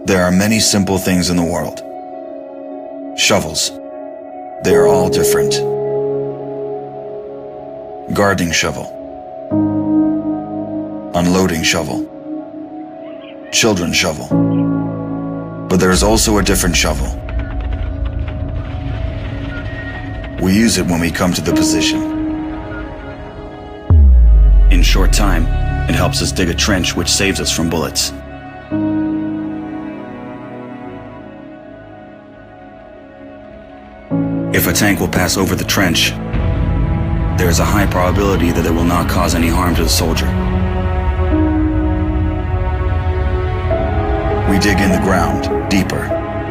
There are many simple things in the world. Shovels. They are all different. Gardening shovel. Unloading shovel. Children's shovel. But there is also a different shovel. We use it when we come to the position. In short time, it helps us dig a trench which saves us from bullets. If a tank will pass over the trench, there is a high probability that it will not cause any harm to the soldier. We dig in the ground, deeper,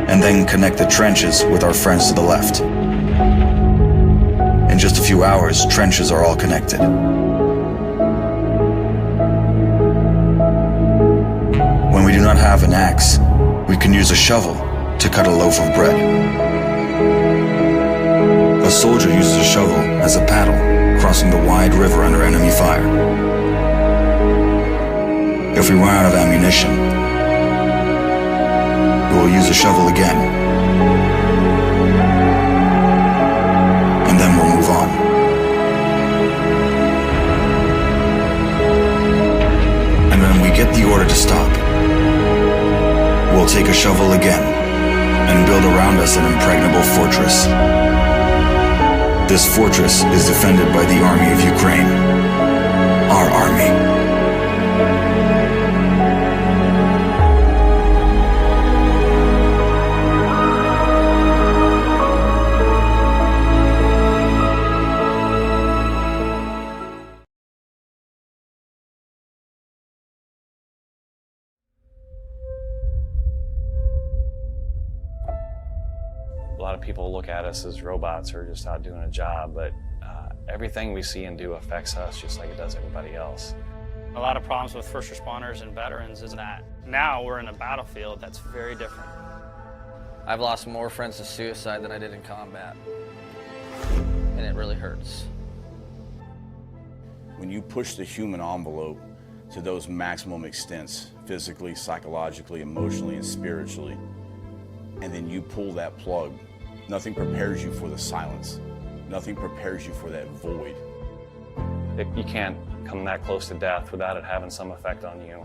and then connect the trenches with our friends to the left. In just a few hours, trenches are all connected. When we do not have an axe, we can use a shovel to cut a loaf of bread. A soldier uses a shovel as a paddle, crossing the wide river under enemy fire. If we run out of ammunition, we will use a shovel again, and then we'll move on. And when we get the order to stop, we'll take a shovel again and build around us an impregnable fortress. This fortress is defended by the Army of Ukraine, our army. A lot of people look at us as robots or just out doing a job, but everything we see and do affects us just like it does everybody else. A lot of problems with first responders and veterans is that now we're in a battlefield that's very different. I've lost more friends to suicide than I did in combat, and it really hurts. When you push the human envelope to those maximum extents, physically, psychologically, emotionally, and spiritually, and then you pull that plug, nothing prepares you for the silence. Nothing prepares you for that void. You can't come that close to death without it having some effect on you.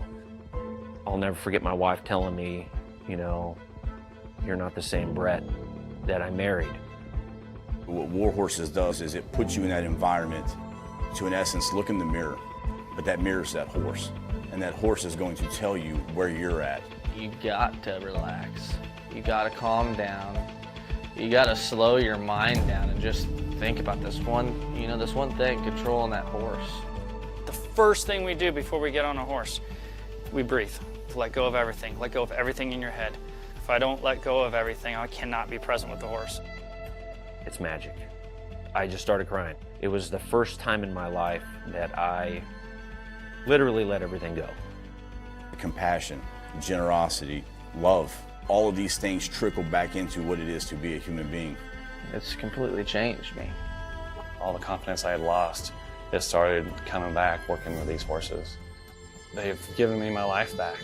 I'll never forget my wife telling me, you know, you're not the same Brett that I married. What War Horses does is it puts you in that environment to, in essence, look in the mirror. But that mirror's that horse. And that horse is going to tell you where you're at. You got to relax. You got to calm down. You got to slow your mind down and just think about this one thing, controlling that horse. The first thing we do before we get on a horse, we breathe. Let go of everything. Let go of everything in your head. If I don't let go of everything, I cannot be present with the horse. It's magic. I just started crying. It was the first time in my life that I literally let everything go. Compassion, generosity, love, all of these things trickle back into what it is to be a human being. It's completely changed me. All the confidence I had lost, it started coming back working with these horses. They've given me my life back.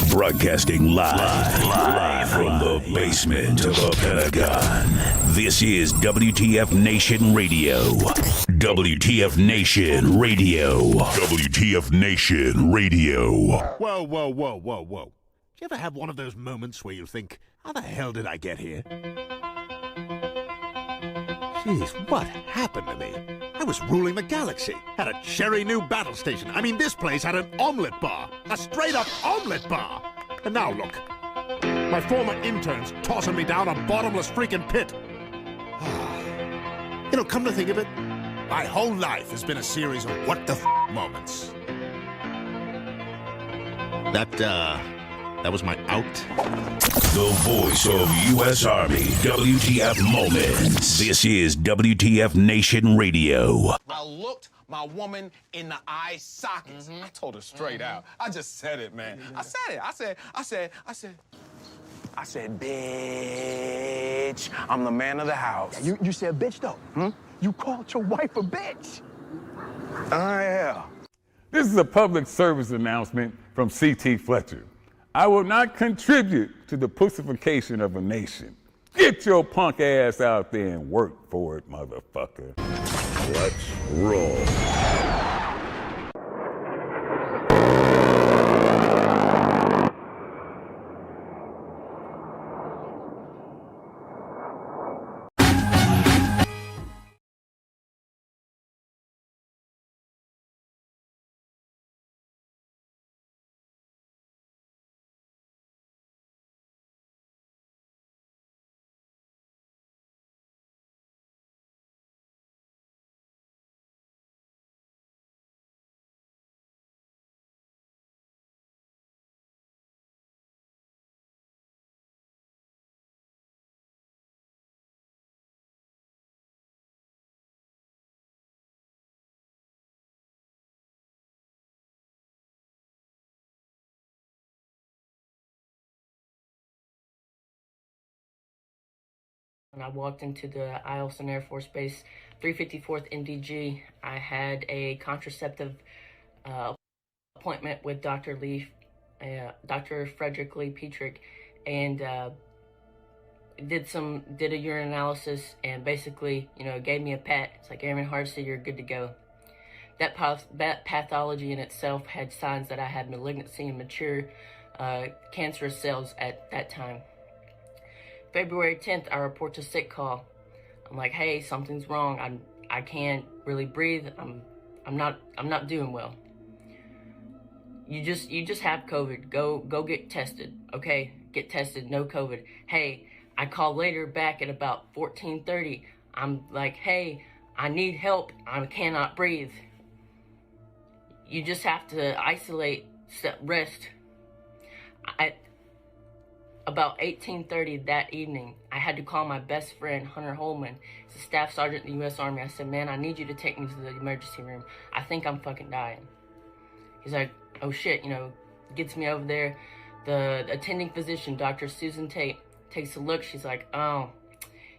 Broadcasting live from the basement of the Pentagon. This is WTF Nation Radio. WTF Nation Radio. WTF Nation Radio. Whoa, whoa, whoa, whoa, whoa. Do you ever have one of those moments where you think, how the hell did I get here? Jeez, what happened to me? I was ruling the galaxy, had a cherry new battle station. I mean, this place had an omelet bar, a straight-up omelet bar. And now look, my former intern's tossing me down a bottomless freaking pit. You know, come to think of it, my whole life has been a series of what the moments. That was my out. The voice of U.S. Army, WTF Moments. This is WTF Nation Radio. I looked my woman in the eye sockets. I told her straight out. I just said it, man. I said it. I said, bitch, I'm the man of the house. Yeah, you said bitch, though. You called your wife a bitch. Yeah. This is a public service announcement from C.T. Fletcher. I will not contribute to the pussification of a nation. Get your punk ass out there and work for it, motherfucker. Let's roll. When I walked into the Eielson Air Force Base, 354th MDG, I had a contraceptive appointment with Dr. Frederick Lee Petrick, and did a urine analysis, and basically, gave me a pat. It's like, Airman Hardesty, you're good to go. That pathology in itself had signs that I had malignancy and mature cancerous cells at that time. February 10th, I report to sick call. I'm like, hey, something's wrong. I can't really breathe. I'm not doing well. You just have COVID. Go get tested. Okay, get tested. No COVID. Hey, I call later back at about 14:30. I'm like, hey, I need help. I cannot breathe. You just have to isolate, rest. At about 18:30 that evening, I had to call my best friend, Hunter Holman. He's a staff sergeant in the U.S. Army. I said, man, I need you to take me to the emergency room. I think I'm fucking dying. He's like, oh shit, gets me over there. The attending physician, Dr. Susan Tate, takes a look. She's like, oh,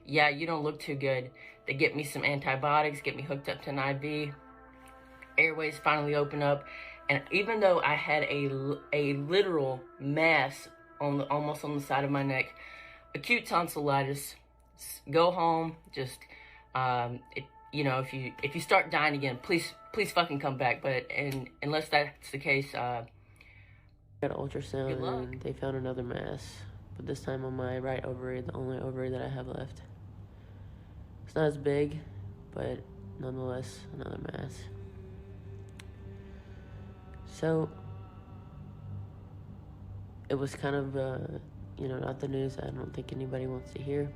yeah, you don't look too good. They get me some antibiotics, get me hooked up to an IV. Airways finally open up. And even though I had a literal mass almost on the side of my neck, acute tonsillitis, go home. Just if you start dying again, please fucking come back. But unless that's the case, got an ultrasound and they found another mass, but this time on my right ovary, the only ovary that I have left. It's not as big, but nonetheless another mass. So it was kind of, not the news I don't think anybody wants to hear.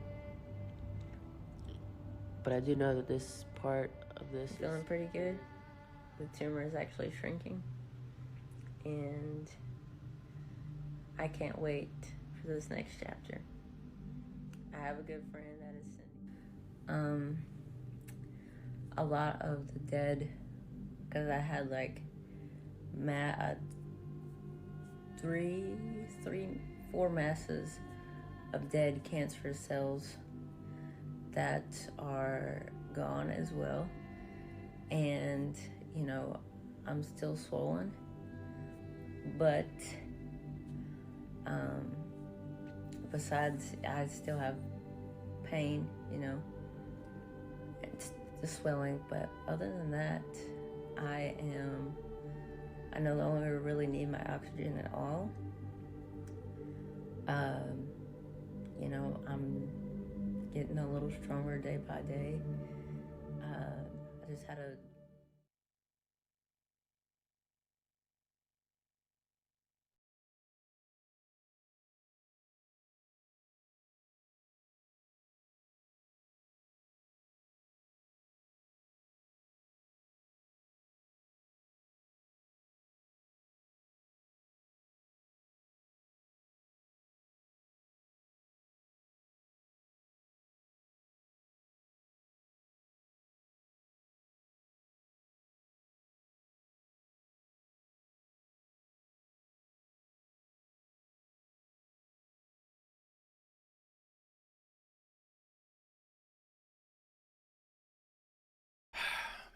But I do know that this part of this feeling pretty good. The tumor is actually shrinking. And I can't wait for this next chapter. I have a good friend that is sending a lot of the dead, because I had four masses of dead cancerous cells that are gone as well. And, I'm still swollen, but besides, I still have pain, it's the swelling, but other than that, I no longer really need my oxygen at all. I'm getting a little stronger day by day. I just had a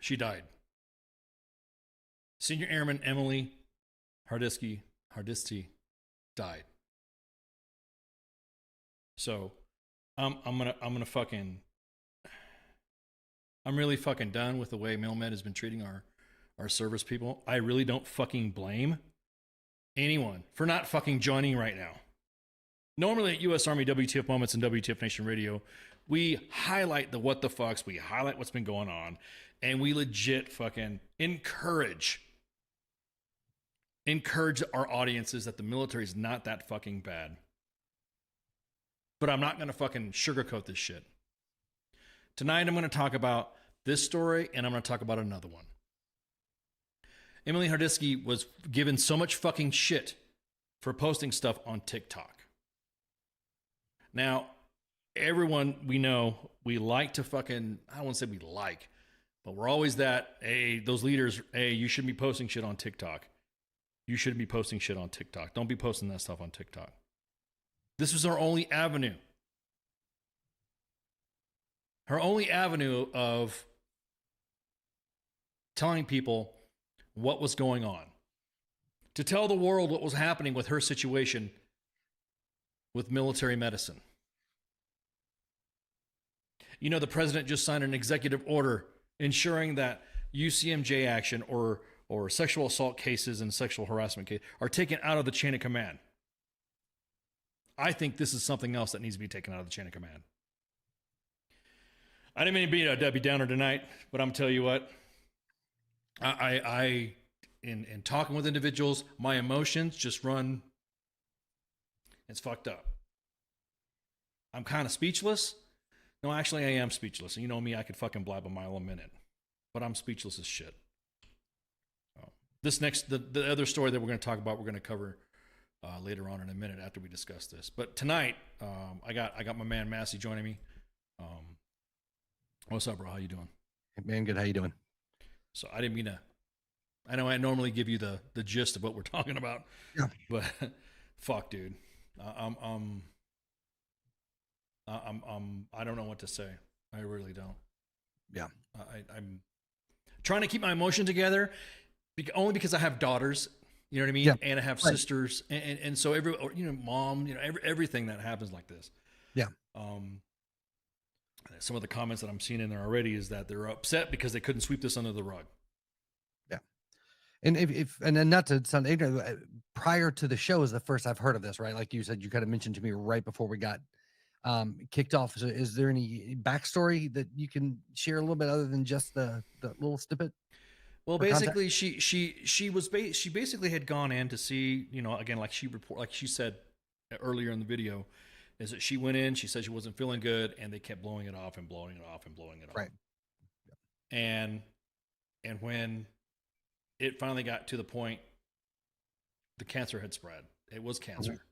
She died. Senior Airman Emily Hardisty died. So I'm really fucking done with the way MilMed has been treating our service people. I really don't fucking blame anyone for not fucking joining right now. Normally at US Army WTF Moments and WTF Nation Radio, we highlight the what the fucks, we highlight what's been going on, and we legit fucking encourage our audiences that the military is not that fucking bad. But I'm not going to fucking sugarcoat this shit. Tonight I'm going to talk about this story, and I'm going to talk about another one. Emily Hardisty was given so much fucking shit for posting stuff on TikTok. Now, everyone we know, we like to fucking, I don't want to say we like, but we're always that, hey, those leaders, hey, you shouldn't be posting shit on TikTok. You shouldn't be posting shit on TikTok. Don't be posting that stuff on TikTok. This was our only avenue. Her only avenue of telling people what was going on. To tell the world what was happening with her situation with military medicine. You know, the president just signed an executive order ensuring that UCMJ action or sexual assault cases and sexual harassment cases are taken out of the chain of command. I think this is something else that needs to be taken out of the chain of command. I didn't mean to be a Debbie Downer tonight, but I'm telling you what, I in talking with individuals, my emotions just run, it's fucked up. I'm kind of speechless. No, actually I am speechless. And you know me, I could fucking blab a mile a minute, but I'm speechless as shit. This next, the other story that we're going to talk about, we're going to cover later on in a minute after we discuss this. But tonight, I got my man Massey joining me. What's up, bro? How you doing? Hey, man, good. How you doing? So I didn't mean to. I know I normally give you the gist of what we're talking about. Yeah. But fuck, dude. I don't know what to say. I really don't. Yeah. I'm trying to keep my emotion together, only because I have daughters. You know what I mean? Yeah. And I have sisters, and so mom, everything that happens like this. Yeah. Some of the comments that I'm seeing in there already is that they're upset because they couldn't sweep this under the rug. Yeah. And and not to sound ignorant, prior to the show is the first I've heard of this, right? Like you said, you kind of mentioned to me right before we got kicked off. So is there any backstory that you can share a little bit other than just the little snippet? Well, basically, she basically had gone in to see, again, like she said earlier in the video, is that she went in, she said she wasn't feeling good, and they kept blowing it off and blowing it off and blowing it off. Right. And when it finally got to the point, the cancer had spread. It was cancer.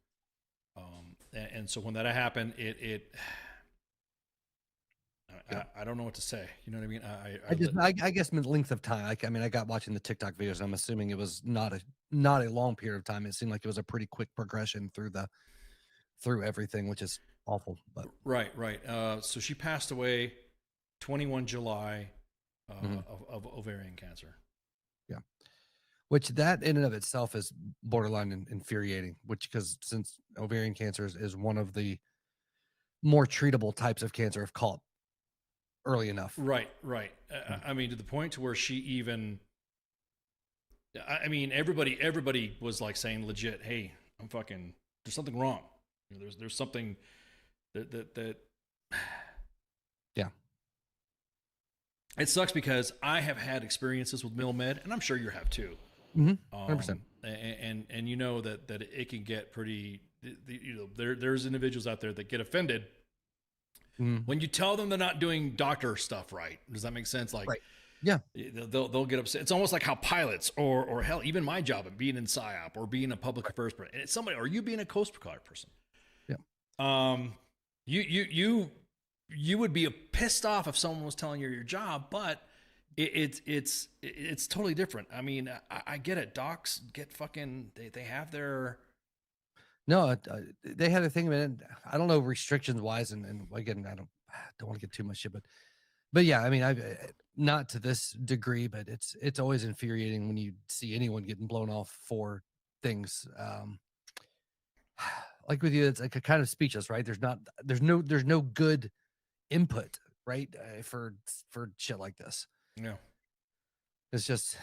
And so when that happened, I don't know what to say. You know what I mean? I guess length of time. I got watching the TikTok videos. I'm assuming it was not a long period of time. It seemed like it was a pretty quick progression through everything, which is awful. But right. So she passed away 21 July of ovarian cancer. Yeah. Which that in and of itself is borderline infuriating, because since ovarian cancer is one of the more treatable types of cancer if caught early enough. Right. I mean, to the point to where she even, everybody was like saying legit, hey, there's something wrong. There's something that yeah. It sucks because I have had experiences with MilMed, and I'm sure you have too. 100%. And you know that it can get pretty. There's individuals out there that get offended when you tell them they're not doing doctor stuff right. Does that make sense? Like, right. Yeah, they'll get upset. It's almost like how pilots or hell, even my job of being in PSYOP or being a public affairs person, and it's somebody, or you being a Coast Guard person. Yeah. You would be pissed off if someone was telling you your job, but it's totally different. I mean, I get it. Docs get fucking, they have their. No, they had a thing, man. I don't know restrictions wise, and again, I don't want to get too much shit, but But yeah, I mean, I've not to this degree, but it's always infuriating when you see anyone getting blown off for things. Like with you, it's like a kind of speechless, right? There's no good input, right? For shit like this. Yeah. It's just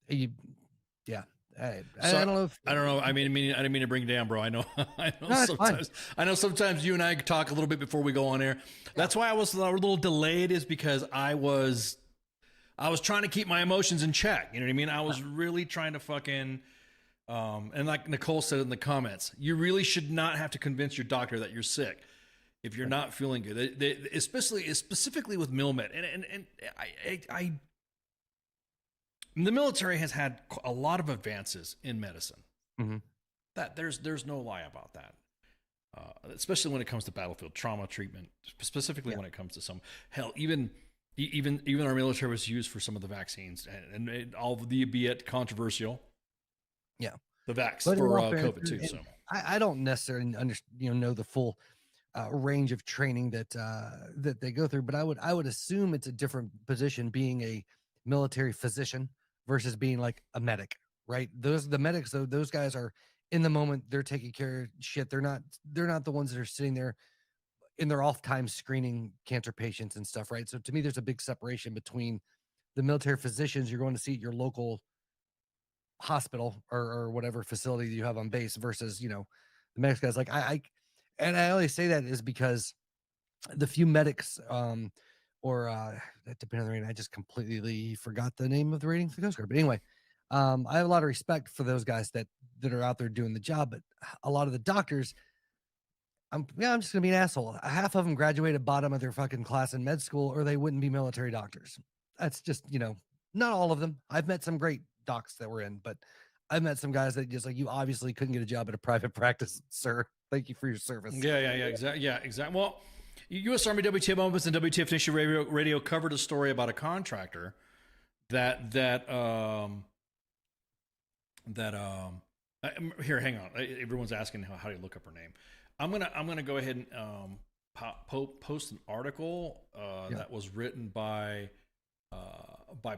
you, yeah. I So, don't know if I don't know. I didn't mean to bring you down, bro. I know. No, it's fine. I know sometimes you and I talk a little bit before we go on air. That's why I was a little delayed, is because I was trying to keep my emotions in check. You know what I mean? I was really trying to fucking, and like Nicole said in the comments, you really should not have to convince your doctor that you're sick if you're not feeling good. Specifically with MilMed, and I the military has had a lot of advances in medicine. Mm-hmm. That there's no lie about that. Especially when it comes to battlefield trauma treatment, specifically when it comes to some hell, even our military was used for some of the vaccines, and all of the, be it controversial. Yeah, the vax but for COVID too. So I don't necessarily know the full range of training that that they go through, but I would assume it's a different position being a military physician versus being like a medic, right? The medics, though, those guys are in the moment, they're taking care of shit. They're not the ones that are sitting there in their off time screening cancer patients and stuff, right? So to me, there's a big separation between the military physicians you're going to see at your local hospital or whatever facility you have on base versus, the medics guys. Like and I only say that is because the few medics, that depending on the rating, I just completely forgot the name of the rating for the Coast Guard. But anyway, I have a lot of respect for those guys that are out there doing the job. But a lot of the doctors, I'm just gonna be an asshole. Half of them graduated bottom of their fucking class in med school, or they wouldn't be military doctors. That's just, not all of them. I've met some great docs that were in, but I've met some guys that just like, you obviously couldn't get a job at a private practice, sir. Thank you for your service. Yeah, exactly. Yeah, exactly. Well, U.S. Army WTF Moments and WTF Nation Radio covered a story about a contractor that here, hang on. Everyone's asking how do you look up her name. I'm gonna go ahead and post an article that was written by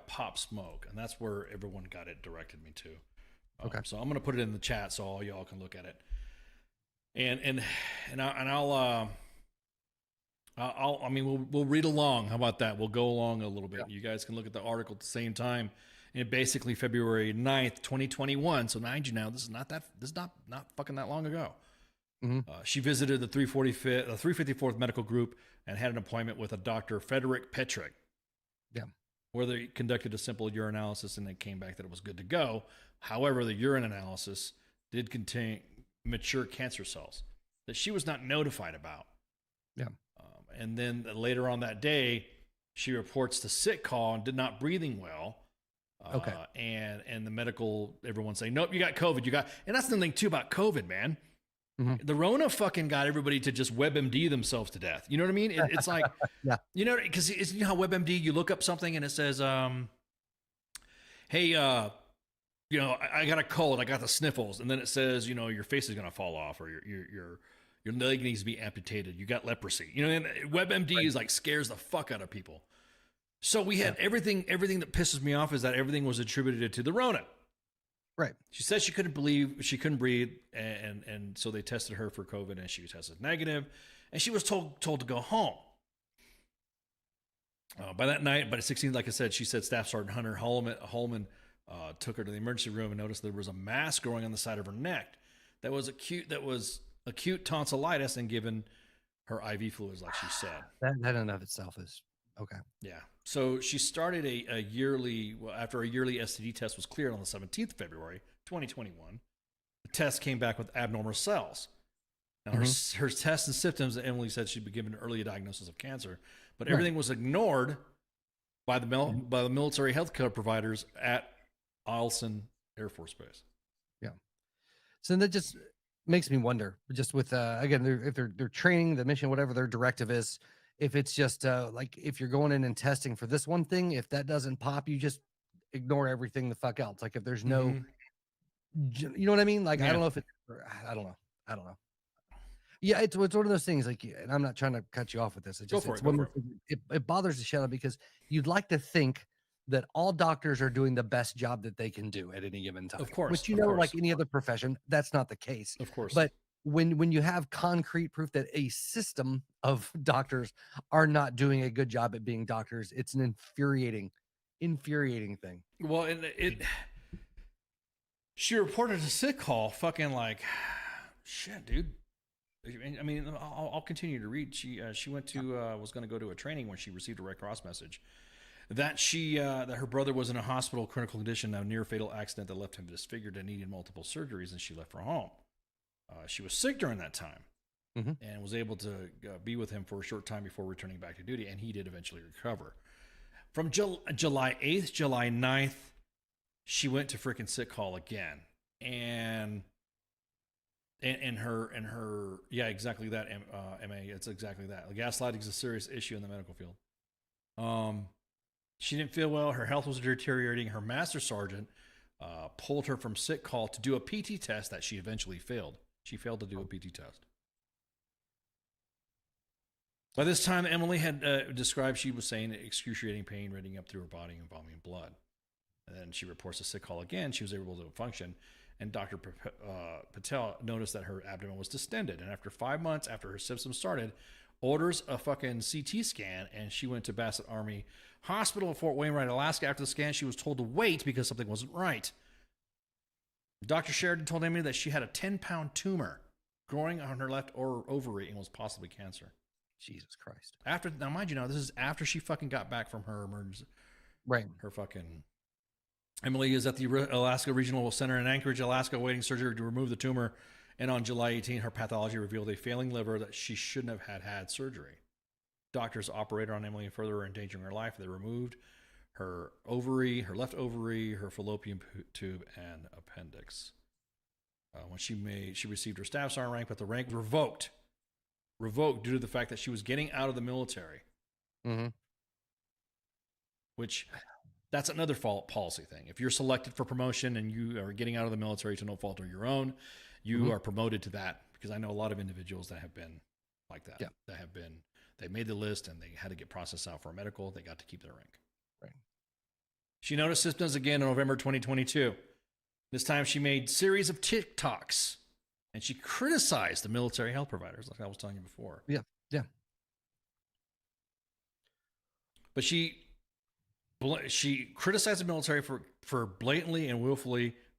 Pop Smoke, and that's where everyone got it directed me to. Okay. So I'm gonna put it in the chat so all y'all can look at it. And we'll read along. How about that? We'll go along a little bit. You guys can look at the article at the same time. And basically February 9th, 2021. So mind you now, this is not fucking that long ago. Mm-hmm. She visited the 354th Medical Group and had an appointment with a Dr. Frederick Petrick. Yeah. Where they conducted a simple urine analysis and it came back that it was good to go. However, the urine analysis did contain mature cancer cells that she was not notified about. Yeah. And then later on that day, she reports the sick call and did not breathing well. Okay. And the medical, everyone's saying, nope, you got COVID. And that's the thing too about COVID, man. Mm-hmm. The Rona fucking got everybody to just WebMD themselves to death. You know what I mean? It's like, yeah. Because you know how WebMD, you look up something and it says, hey, I got a cold, I got the sniffles, and then it says, your face is gonna fall off, or your leg needs to be amputated. You got leprosy. And WebMD is like scares the fuck out of people. So we had everything that pisses me off is that everything was attributed to the Rona. Right. She said she couldn't breathe, and so they tested her for COVID, and she tested negative, and she was told to go home. By that night, by the 16th, like I said, she said Staff Sergeant Hunter Holman took her to the emergency room and noticed there was a mass growing on the side of her neck that was acute tonsillitis, and given her IV fluids, like she said. That in and of itself is okay. Yeah. So she started after a yearly STD test was cleared on the 17th of February, 2021. The test came back with abnormal cells. Now, her tests and symptoms, Emily said she'd been given an early diagnosis of cancer, but everything was ignored by the military health care providers at Eielson Air Force Base. Yeah. So that just makes me wonder, just with again, if they're training, the mission, whatever their directive is, if it's just like if you're going in and testing for this one thing, if that doesn't pop, you just ignore everything the fuck else. Like if there's no, you know what I mean? Like I don't know if it's, I don't know. Yeah, it's one of those things. Like, and I'm not trying to cut you off with this. It's Go just for it's it, go one for of those things- it bothers the shit out of me because you'd like to think that all doctors are doing the best job that they can do at any given time. Of course, which of course. like any other profession, that's not the case. Of course. But when you have concrete proof that a system of doctors are not doing a good job at being doctors, it's an infuriating thing. Well, she reported a sick call, fucking like, shit, dude. I mean, I'll continue to read. She went to was going to go to a training when she received a Red Cross message that that her brother was in a hospital critical condition, a near fatal accident that left him disfigured and needed multiple surgeries, and she left for home. She was sick during that time and was able to be with him for a short time before returning back to duty, and he did eventually recover. From July 8th, July 9th, she went to freaking sick call again, and her yeah, exactly that. MA, it's exactly that. Gaslighting is a serious issue in the medical field. She didn't feel well. Her health was deteriorating. Her master sergeant pulled her from sick call to do a PT test that she eventually failed. She failed to do a PT test. By this time, Emily had described she was saying excruciating pain radiating up through her body and vomiting blood. And then she reports a sick call again. She was able to function. And Dr. Patel noticed that her abdomen was distended. And after 5 months after her symptoms started, orders a fucking CT scan, and she went to Bassett Army Hospital in Fort Wainwright, Alaska. After the scan, she was told to wait because something wasn't right. Dr. Sheridan told Emily that she had a 10-pound tumor growing on her left ovary and was possibly cancer. Jesus Christ. Now, mind you, this is after she fucking got back from her emergency. Right. Her fucking... Emily is at the Alaska Regional Center in Anchorage, Alaska, awaiting surgery to remove the tumor. And on July 18, her pathology revealed a failing liver that she shouldn't have had surgery. Doctors operated on Emily, further endangering her life. They removed her ovary, her left ovary, her fallopian tube, and appendix. When she received her staff sergeant rank, but the rank revoked due to the fact that she was getting out of the military. Which, that's another policy thing. If you're selected for promotion and you are getting out of the military to no fault of your own, you are promoted to that. Because I know a lot of individuals that have been like that. Yeah. They made the list and they had to get processed out for a medical. They got to keep their rank. Right. She noticed symptoms again in November 2022. This time she made series of TikToks and she criticized the military health providers, like I was telling you before. Yeah. Yeah. But she criticized the military for blatantly and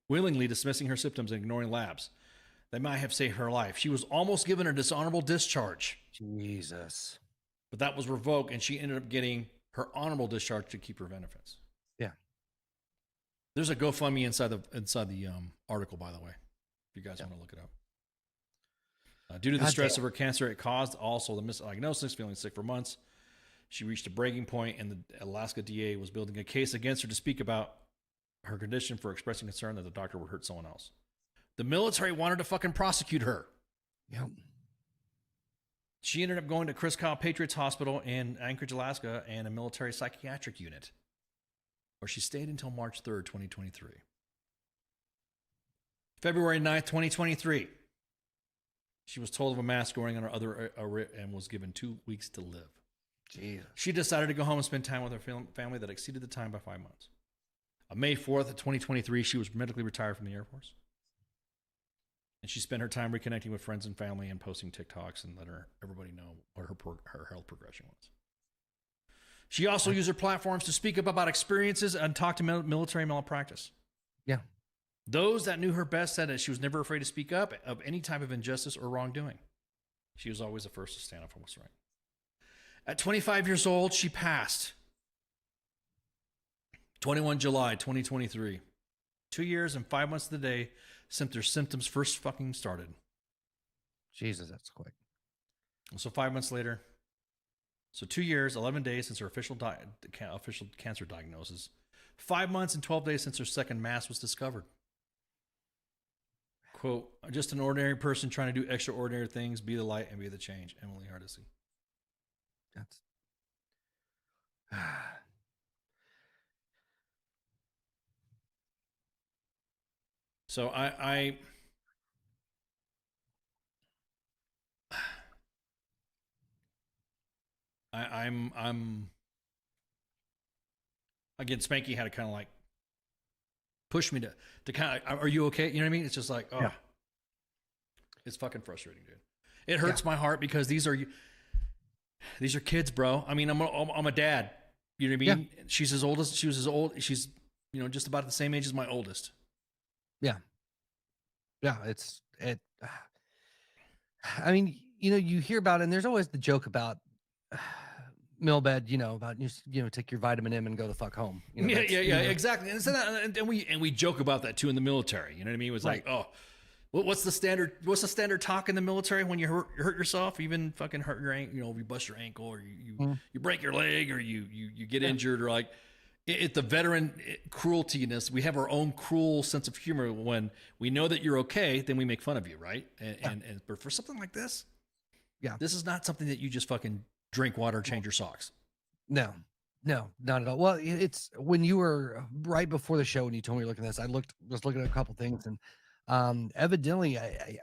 willingly dismissing her symptoms and ignoring labs. They might have saved her life. She was almost given a dishonorable discharge. Jesus. But that was revoked, and she ended up getting her honorable discharge to keep her benefits. Yeah. There's a GoFundMe inside the article, by the way, if you guys want to look it up. Due to the stress of her cancer, it caused also the misdiagnosis, feeling sick for months. She reached a breaking point, and the Alaska DA was building a case against her to speak about her condition for expressing concern that the doctor would hurt someone else. The military wanted to fucking prosecute her. Yep. She ended up going to Chris Kyle Patriots Hospital in Anchorage, Alaska, and a military psychiatric unit, where she stayed until March 3rd, 2023. February 9th, 2023. She was told of a mass growing on her other and was given 2 weeks to live. Jesus. She decided to go home and spend time with her family that exceeded the time by 5 months. On May 4th, 2023, she was medically retired from the Air Force. And she spent her time reconnecting with friends and family and posting TikToks and letting everybody know what her health progression was. She also used her platforms to speak up about experiences and talk to military malpractice. Yeah. Those that knew her best said that she was never afraid to speak up of any type of injustice or wrongdoing. She was always the first to stand up for what's right. At 25 years old, she passed. 21 July 2023. 2 years and 5 months to the day since her symptoms first fucking started. Jesus, that's quick. So 5 months later. So 2 years, 11 days since her official cancer diagnosis. 5 months and 12 days since her second mass was discovered. Quote, just an ordinary person trying to do extraordinary things, be the light and be the change. Emily Hardesty. That's... So I I'm again, Spanky had to kind of like push me to kind of, are you okay? You know what I mean? It's just like, oh, Yeah. it's fucking frustrating, dude. It hurts my heart because these are kids, bro. I mean, I'm a dad. You know what I mean? Yeah. She's just about the same age as my oldest. Yeah. Yeah. I mean, you hear about it, and there's always the joke about Millbed, about take your vitamin M and go the fuck home. Yeah, exactly. And so we joke about that too in the military. You know what I mean? It was like, oh, what's the standard? What's the standard talk in the military when you hurt yourself, even fucking hurt your ankle? You bust your ankle, or you break your leg, or you get injured, or like the veteran crueltiness. We have our own cruel sense of humor. When we know that you're okay, then we make fun of you, right? But for something like this, this is not something that you just fucking drink water, change your socks. No, not at all. Well, it's when you were right before the show when you told me you're looking at this, I was looking at a couple things, and evidently, I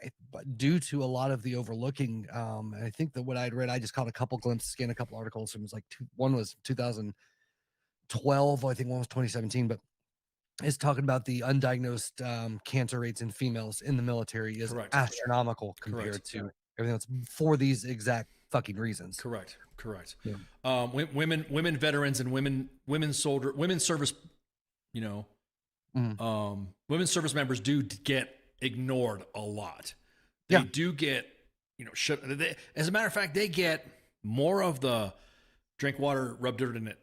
due to a lot of the overlooking, and I think that what I'd read, I just caught a couple glimpses, scanned a couple articles. It was like one was 2012, I think one was 2017, but it's talking about the undiagnosed cancer rates in females in the military is astronomical compared to everything else for these exact fucking reasons. Correct. Yeah. Women veterans and women service, women service members do get ignored a lot. They do get, as a matter of fact, they get more of the drink water, rub dirt in it.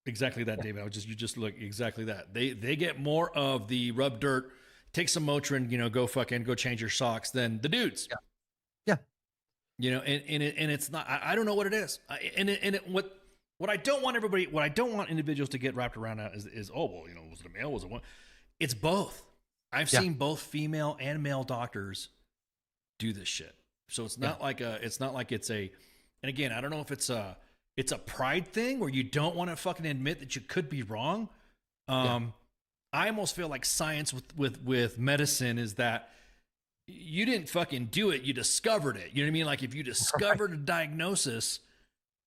Exactly that, David. You just look exactly that. They get more of the rub dirt, take some Motrin, go change your socks than the dudes. Yeah. And it's not. I don't know what it is. What I don't want individuals to get wrapped around is was it a male? Was it one? It's both. I've seen both female and male doctors do this shit. So it's not like it's a. And again, I don't know if it's a pride thing where you don't want to fucking admit that you could be wrong. I almost feel like science with medicine is that you didn't fucking do it, you discovered it. You know what I mean? Like if you discovered a diagnosis,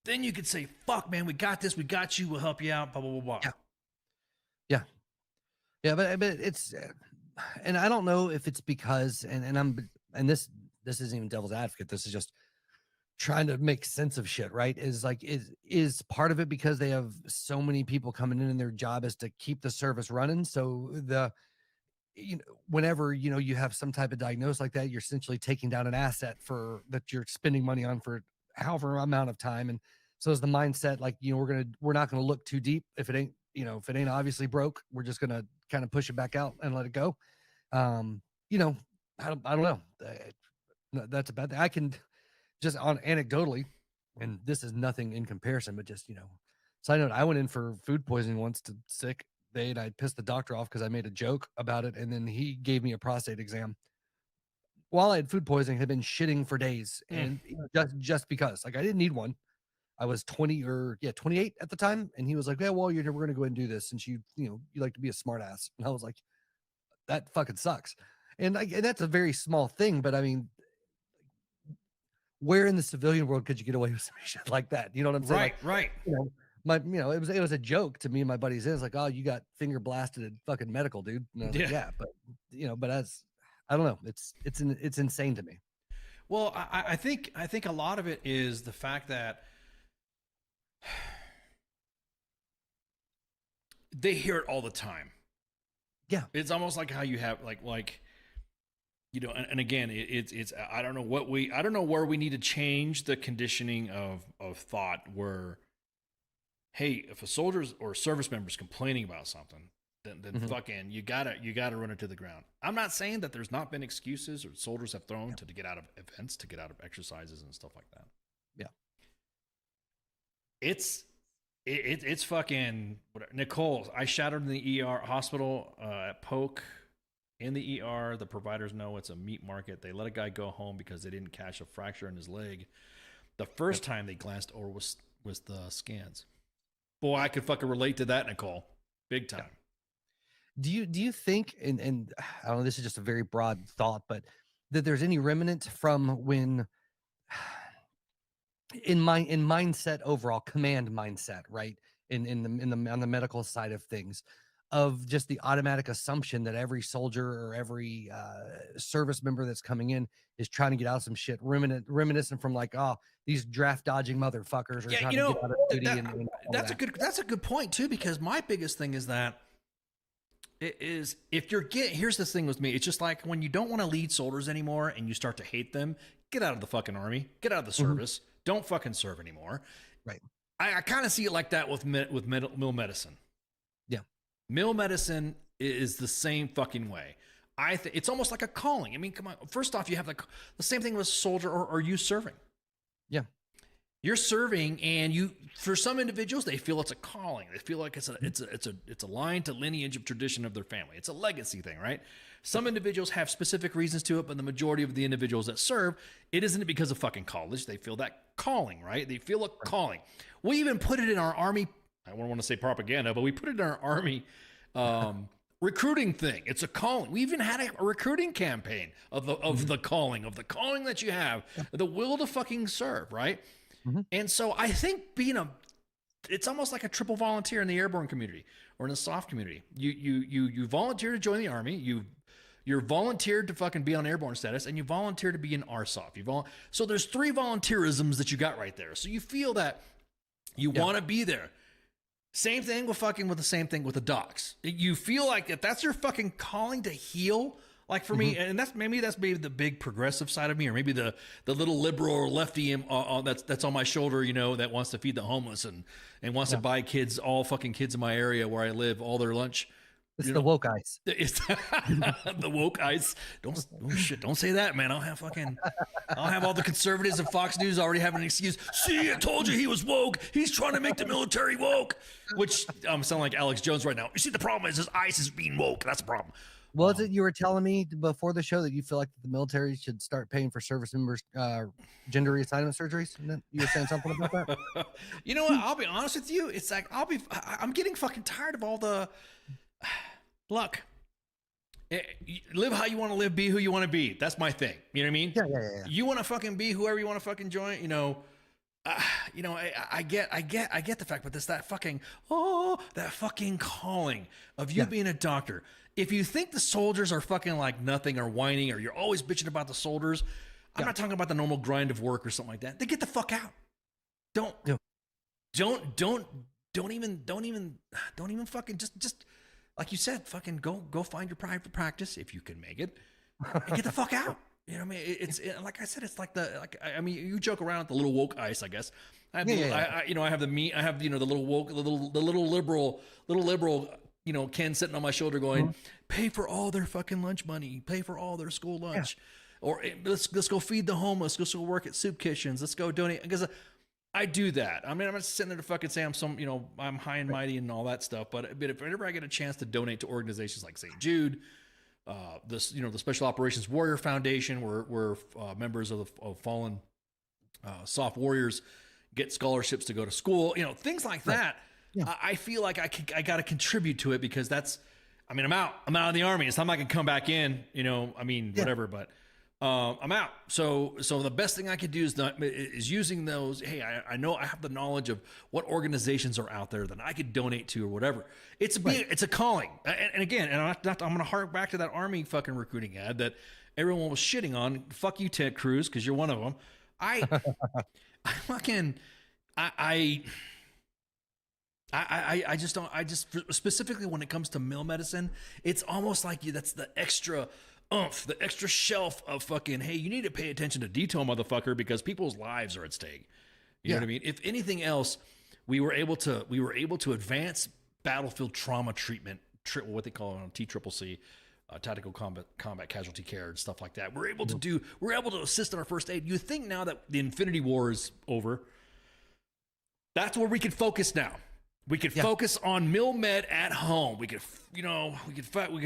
then you could say, fuck man, we got this, we got you, we'll help you out, blah, blah, blah, blah. Yeah, but it's, and I don't know if it's because, and this isn't even devil's advocate. This is just trying to make sense of shit, right? Is part of it because they have so many people coming in and their job is to keep the service running. So whenever, you have some type of diagnosis like that, you're essentially taking down an asset that you're spending money on for however amount of time. And so is the mindset, like, we're not going to look too deep. If it ain't obviously broke, we're just going to kind of push it back out and let it go. I don't know. That's a bad thing. I can just on anecdotally, and this is nothing in comparison, but just, side note, I went in for food poisoning once to sick. I pissed the doctor off because I made a joke about it, and then he gave me a prostate exam. While I had food poisoning, had been shitting for days, and just because, like, I didn't need one. I was 28 at the time, and he was like, "Yeah, well, we're going to go ahead and do this since you like to be a smart ass." And I was like, "That fucking sucks." And that's a very small thing, but I mean, where in the civilian world could you get away with some shit like that? You know what I'm saying? Right. It was a joke to me and my buddies. It's like, oh, you got finger blasted at fucking medical, dude. And I was like, yeah, but as I don't know, it's insane to me. Well, I think a lot of it is the fact that they hear it all the time. Yeah, it's almost like how you have like. And again, it's I don't know where we need to change the conditioning of thought where, hey, if a soldier's or service member's complaining about something, then fucking you gotta run it to the ground. I'm not saying that there's not been excuses or soldiers have thrown to get out of events, to get out of exercises and stuff like that. Yeah, it's fucking whatever. Nicole, I shadowed in the ER hospital at Polk. In the ER, the providers know it's a meat market. They let a guy go home because they didn't catch a fracture in his leg. The first time they glanced over was the scans. Boy, I could fucking relate to that, Nicole. Big time. Yeah. Do you think, and I don't know, this is just a very broad thought, but that there's any remnant from when in mindset overall, command mindset, right? On the medical side of things, of just the automatic assumption that every soldier or every service member that's coming in is trying to get out of some shit, reminiscent from like, oh, these draft dodging motherfuckers are trying to get out of duty. That's a good point too, because my biggest thing is that it is, if you're here's the thing with me, it's just like when you don't want to lead soldiers anymore and you start to hate them, get out of the fucking army, get out of the service, don't fucking serve anymore. Right. I kind of see it like that with mill medicine. Yeah. Mill medicine is the same fucking way. I think it's almost like a calling. I mean, come on. First off, you have the same thing with a soldier or you serving. Yeah. You're serving, and for some individuals, they feel it's a calling. They feel like it's a line to lineage of tradition of their family. It's a legacy thing, right? Some individuals have specific reasons to it, but the majority of the individuals that serve, it isn't because of fucking college. They feel that calling, right? They feel a calling. We even put it in our army. I don't want to say propaganda, but we put it in our army recruiting thing. It's a calling. We even had a recruiting campaign of the calling that you have, the will to fucking serve, right? And so I think it's almost like a triple volunteer in the airborne community or in the soft community. You volunteer to join the army. You're volunteered to fucking be on airborne status, and you volunteer to be in RSOF. So there's 3 volunteerisms that you got right there. So you feel that you want to be there. Same thing with the same thing with the docs. You feel like if that's your fucking calling to heal. Like for me, and that's maybe the big progressive side of me, or maybe the little liberal or lefty that's on my shoulder, that wants to feed the homeless and wants to buy all fucking kids in my area where I live all their lunch. It's the woke ice. It's the woke ice. Don't say that, man. I'll have all the conservatives and Fox News already have an excuse. See, I told you he was woke. He's trying to make the military woke. Which I'm sounding like Alex Jones right now. You see, the problem is ICE is being woke. That's the problem. Was it you were telling me before the show that you feel like the military should start paying for service members' gender reassignment surgeries? You were saying something about that? You know what? I'll be honest with you. It's like I'm getting fucking tired of all the look. Live how you want to live. Be who you want to be. That's my thing. You know what I mean? Yeah. You want to fucking be whoever you want to fucking join. I get the fact, but that fucking calling of you being a doctor. If you think the soldiers are fucking like nothing or whining, or you're always bitching about the soldiers, I'm not talking about the normal grind of work or something like that. They get the fuck out. Don't even fucking just like you said, fucking go find your private practice if you can make it, and get the fuck out. You know what I mean? It's like I said, it's like you joke around with the little woke ice, I guess. I have the little woke, the little liberal, Ken sitting on my shoulder going, pay for all their fucking lunch money, pay for all their school lunch, or let's go feed the homeless, let's go work at soup kitchens, let's go donate. Because I do that. I mean, I'm not sitting there to fucking say I'm high and mighty and all that stuff. But if whenever I get a chance to donate to organizations like St. Jude, the Special Operations Warrior Foundation, where members of fallen soft warriors get scholarships to go to school, things like that. Yeah. I feel like I got to contribute to it, because I'm out of the army. It's not like I can come back in, whatever, but I'm out. So the best thing I could do is using those. Hey, I know I have the knowledge of what organizations are out there that I could donate to or whatever. It's a calling. And again, I'm going to hark back to that army fucking recruiting ad that everyone was shitting on. Fuck you, Ted Cruz, because you're one of them. I just don't. Specifically when it comes to mill medicine, it's almost like that's the extra oomph, the extra shelf of fucking, hey, you need to pay attention to detail, motherfucker, because people's lives are at stake. You know what I mean? If anything else, we were able to advance battlefield trauma treatment, what they call it, TCCC, tactical combat casualty care and stuff like that. We're able to assist in our first aid. You think now that the Infinity War is over, that's where we can focus now. We could focus on mill med at home. We could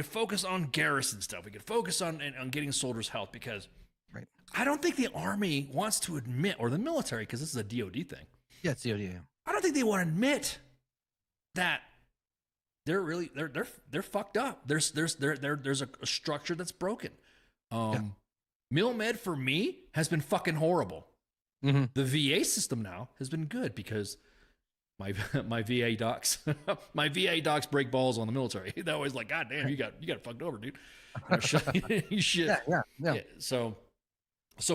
focus on garrison stuff. We could focus on getting soldiers' health, because I don't think the Army wants to admit, or the military, because this is a DoD thing. Yeah, it's DoD. Yeah. I don't think they want to admit that they're fucked up. There's a structure that's broken. Mill med for me has been fucking horrible. The VA system now has been good because my VA docs break balls on the military. They're always like, God damn, you got fucked over, dude. You shit. Yeah. So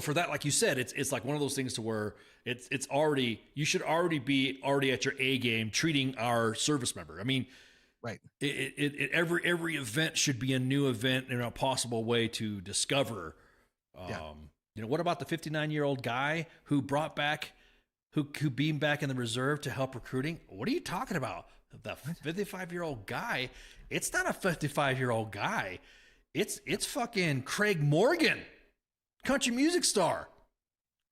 for that, like you said, it's like one of those things to where it's already, you should already be at your A game treating our service member. I mean, right. Every event should be a new event and a possible way to discover. What about the 59-year-old guy who brought back, who beamed back in the reserve to help recruiting? What are you talking about? The 55-year-old guy? It's not a 55-year-old guy. It's fucking Craig Morgan, country music star.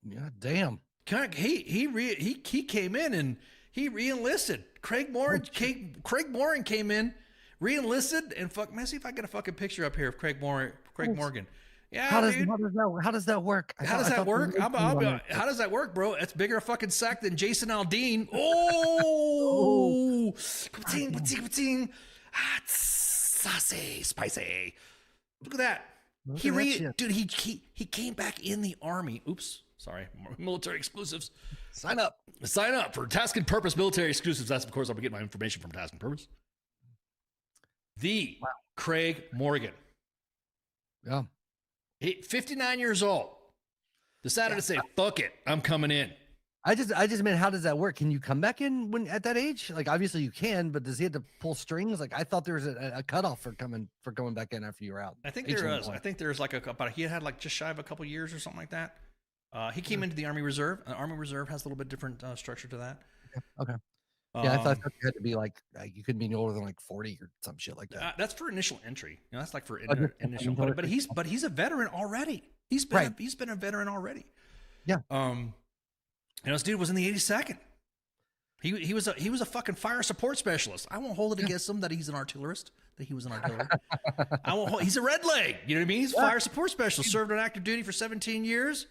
Yeah, damn. He came in and he re-enlisted. Craig Morgan came in, re-enlisted, and Massey, if I get a fucking picture up here of Craig Morgan. Yeah, how does that work? How does that work? How does that work, bro? It's bigger a fucking sack than Jason Aldean. Oh, saucy, spicy. Look at that. He came back in the Army. Oops, sorry, military exclusives. Sign up for Task and Purpose military exclusives. That's, of course, I'll be getting my information from Task and Purpose. Craig Morgan. Yeah. 59 years old. Decided to say, fuck it, I'm coming in. I just meant, how does that work? Can you come back in when at that age? Like, obviously you can, but does he have to pull strings? Like, I thought there was a cutoff for going back in after you were out. I think there is. I think there's like he had like just shy of a couple years or something like that. He came into the Army Reserve. Army Reserve has a little bit different structure to that. Okay. Yeah, I thought you had to be like you couldn't be no older than like 40 or some shit like that. That's for initial entry. That's like for initial. But he's a veteran already. He's been a veteran already. Yeah. This dude was in the 82nd. He was a fucking fire support specialist. I won't hold it against him that he's an artillerist. That he was an artillery. He's a red leg. You know what I mean? He's a fire support specialist. Served on active duty for 17 years.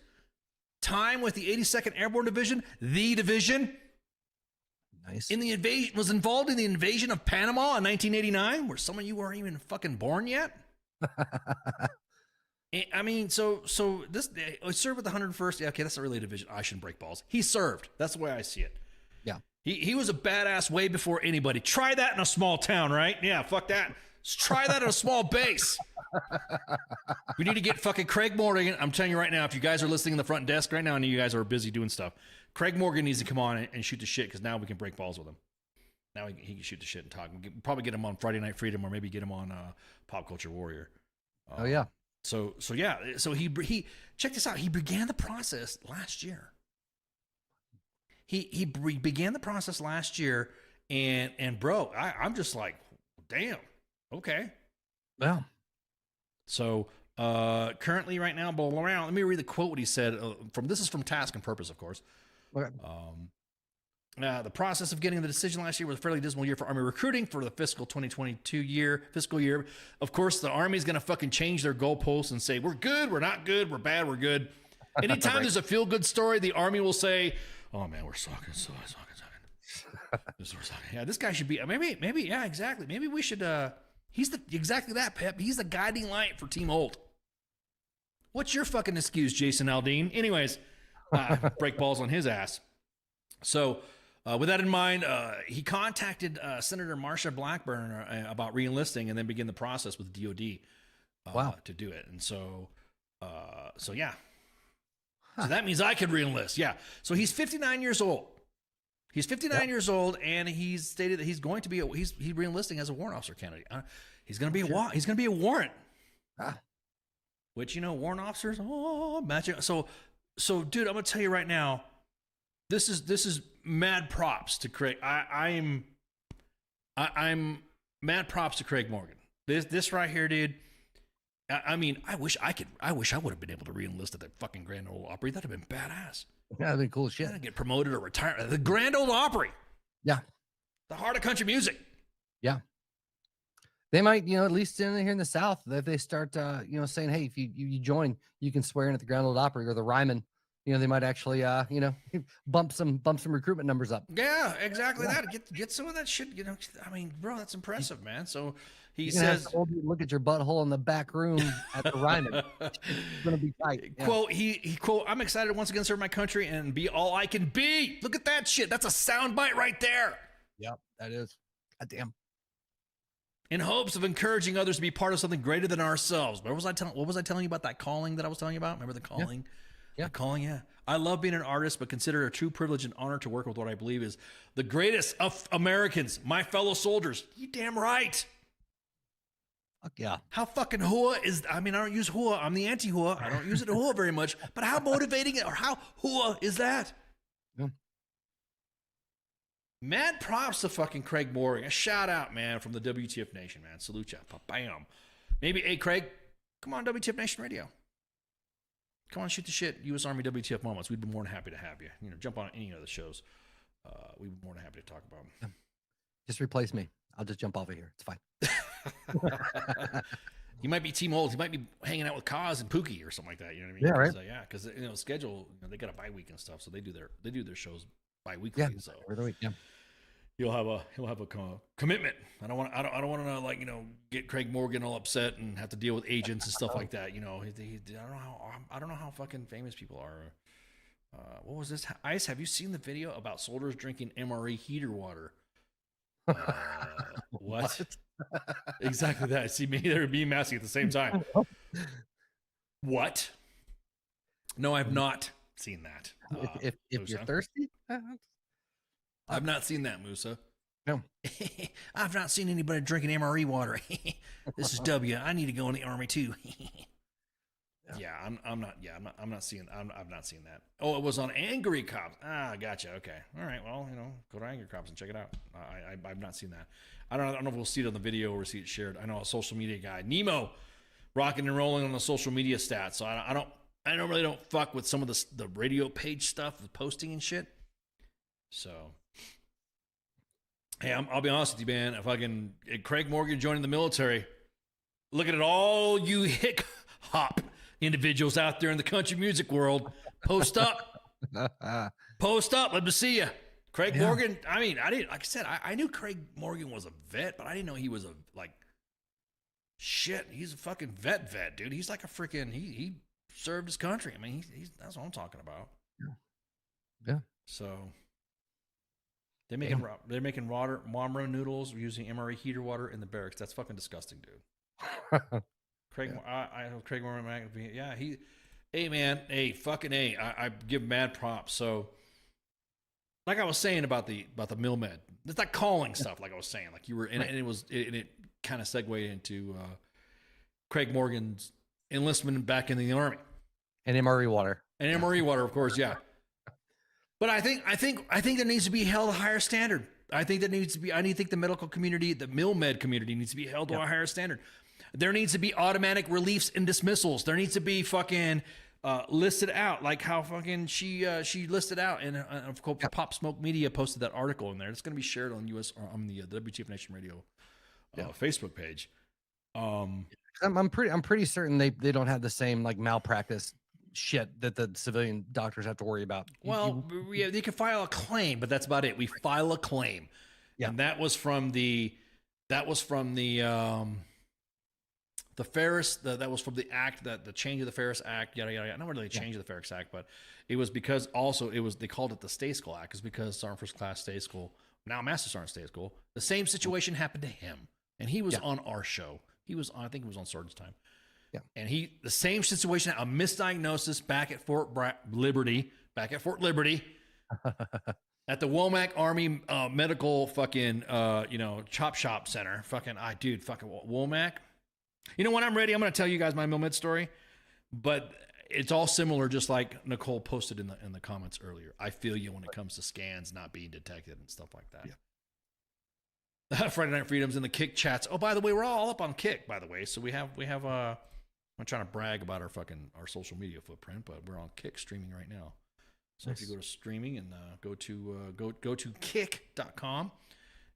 Time with the 82nd Airborne Division, the division. Nice. Was involved in the invasion of Panama in 1989, where some of you weren't even fucking born yet. I mean, so this I served with the 101st. Yeah, okay, that's not really a division. I shouldn't break balls. He served. That's the way I see it. Yeah. He was a badass way before anybody. Try that in a small town, right? Yeah, fuck that. Let's try that at a small base. We need to get fucking Craig Morgan. I'm telling you right now, if you guys are listening in the front desk right now, and you guys are busy doing stuff, Craig Morgan needs to come on and shoot the shit, because now we can break balls with him. Now he can shoot the shit and talk. We can probably get him on Friday Night Freedom, or maybe get him on Pop Culture Warrior. Oh yeah. So he check this out. He began the process last year. He began the process last year, and bro, I'm just like, damn, okay. Yeah. So currently, right now, let me read the quote. What he said this is from Task and Purpose, of course. Okay. The process of getting the decision last year was a fairly dismal year for Army recruiting for the fiscal 2022 fiscal year. Of course, the Army's going to fucking change their goalposts and say, we're good, we're not good, we're bad, we're good. Anytime there's a feel-good story, the Army will say, oh man, we're sucking. Yeah, this guy should be, maybe, yeah, exactly. Maybe we should, exactly that, Pep. He's the guiding light for Team Holt. What's your fucking excuse, Jason Aldean? Anyways, break balls on his ass. So, with that in mind, he contacted Senator Marsha Blackburn about re-enlisting, and then begin the process with DOD to do it. And so yeah. So that means I could re-enlist. Yeah. So he's 59 years old. He's 59 years old, and he's stated that he's going to be he's re-enlisting as a warrant officer candidate. He's going to be he's going to be a warrant. Which, warrant officers, matching. So dude, I'm going to tell you right now, this is mad props to Craig. I'm mad props to Craig Morgan. This right here, dude. I mean, I wish I would have been able to re-enlist at the fucking Grand Ole Opry. That'd have been badass. Yeah, that'd be cool as shit. I'd get promoted or retire. The Grand Ole Opry. Yeah. The heart of country music. Yeah. They might, at least here in the South, if they start, saying, hey, if you join, you can swear in at the Grand Ole Opry or the Ryman, they might actually, bump some recruitment numbers up. Yeah, exactly that. Get some of that shit. I mean, bro, that's impressive, man. So he You can have says, some old dude look at your butthole in the back room at the Ryman. It's gonna be tight. Yeah. quote, he quote, I'm excited to once again serve my country and be all I can be. Look at that shit. That's a sound bite right there. Yep, that is. God damn. In hopes of encouraging others to be part of something greater than ourselves. What was I telling you about that calling that I was telling you about? Remember the calling? Yeah. The calling, yeah. I love being an artist, but consider it a true privilege and honor to work with what I believe is the greatest of Americans, my fellow soldiers. You damn right. Fuck yeah. How fucking hua is, I don't use hua. I'm the anti-hua. I don't use it hua very much, but how motivating or how hua is that? Yeah. Mad props to fucking Craig Morgan. A shout out, man, from the WTF Nation, man. Salute ya. Bam. Maybe, hey, Craig, come on WTF Nation Radio. Come on, shoot the shit. U.S. Army WTF moments. We'd be more than happy to have you. Jump on any of the shows. We'd be more than happy to talk about them. Just replace me. I'll just jump off of here. It's fine. You might be Team Old. You might be hanging out with Kaz and Pookie or something like that. You know what I mean? Yeah, right. Because schedule. They got a bye week and stuff, so they do their shows bi-weekly. Yeah, So every week. Yeah. he'll have a commitment. I don't want to get Craig Morgan all upset and have to deal with agents and stuff like that. I don't know how fucking famous people are. What was this? Ice, have you seen the video about soldiers drinking MRE heater water? What? Exactly that. See, me there and me Massey at the same time. What? No, I've not seen that. If you're thirsty, I've not seen that, Musa. No. I've not seen anybody drinking MRE water. This is W. I need to go in the Army too. I'm not seeing that. Oh, it was on Angry Cops. Gotcha. Okay. All right. Well, go to Angry Cops and check it out. I've not seen that. I don't know if we'll see it on the video or see it shared. I know a social media guy, Nemo, rocking and rolling on the social media stats. So I don't fuck with some of the radio page stuff with posting and shit. So, hey, I'll be honest with you, man. If Craig Morgan joining the military, looking at all you hick hop individuals out there in the country music world, post up. Post up. Let me see you. Craig Morgan. I didn't, like I said, I knew Craig Morgan was a vet, but I didn't know he was shit. He's a fucking vet, dude. He's like a freaking, he served his country. That's what I'm talking about. Yeah. So they're making Marmro noodles using MRE heater water in the barracks. That's fucking disgusting, dude. Craig, I know Craig Morgan. Yeah, hey man, I give mad props. So, like I was saying about the mill med, it's that calling stuff. Like I was saying, like you were, and it kind of segued into Craig Morgan's enlistment back in the Army and MRE water, of course, yeah. But I think there needs to be held a higher standard. I think the medical community, the mill med community, needs to be held to a higher standard. There needs to be automatic reliefs and dismissals. There needs to be fucking listed out, like how fucking she listed out, and of course, Pop Smoke Media posted that article in there. It's going to be shared on the WTF Nation Radio Facebook page. I'm pretty certain they don't have the same like malpractice shit that the civilian doctors have to worry about. They can file a claim, but that's about it. We file a claim, and that was from the Ferris, that was from the act, that the change of the Ferris Act, yada yada yada. Not really a change of the Ferris Act, but it was because also they called it the Stay School Act, is because Sergeant First Class Stay School, now Master Sergeant Stay School. The same situation happened to him, and he was on our show. I think he was on Sergeant's Time. Yeah, and the same situation, a misdiagnosis back at Fort Liberty, at the Womack Army Medical fucking chop shop center. Fucking Womack. You know, when I'm ready, I'm going to tell you guys my Milmed story, but it's all similar, just like Nicole posted in the comments earlier. I feel you when it comes to scans not being detected and stuff like that. Yeah. Friday Night Freedom's in the Kick chats. Oh, by the way, we're all up on Kick, by the way. So we have I'm not trying to brag about our social media footprint, but we're on Kick streaming right now. So if you go to streaming and go to kick.com,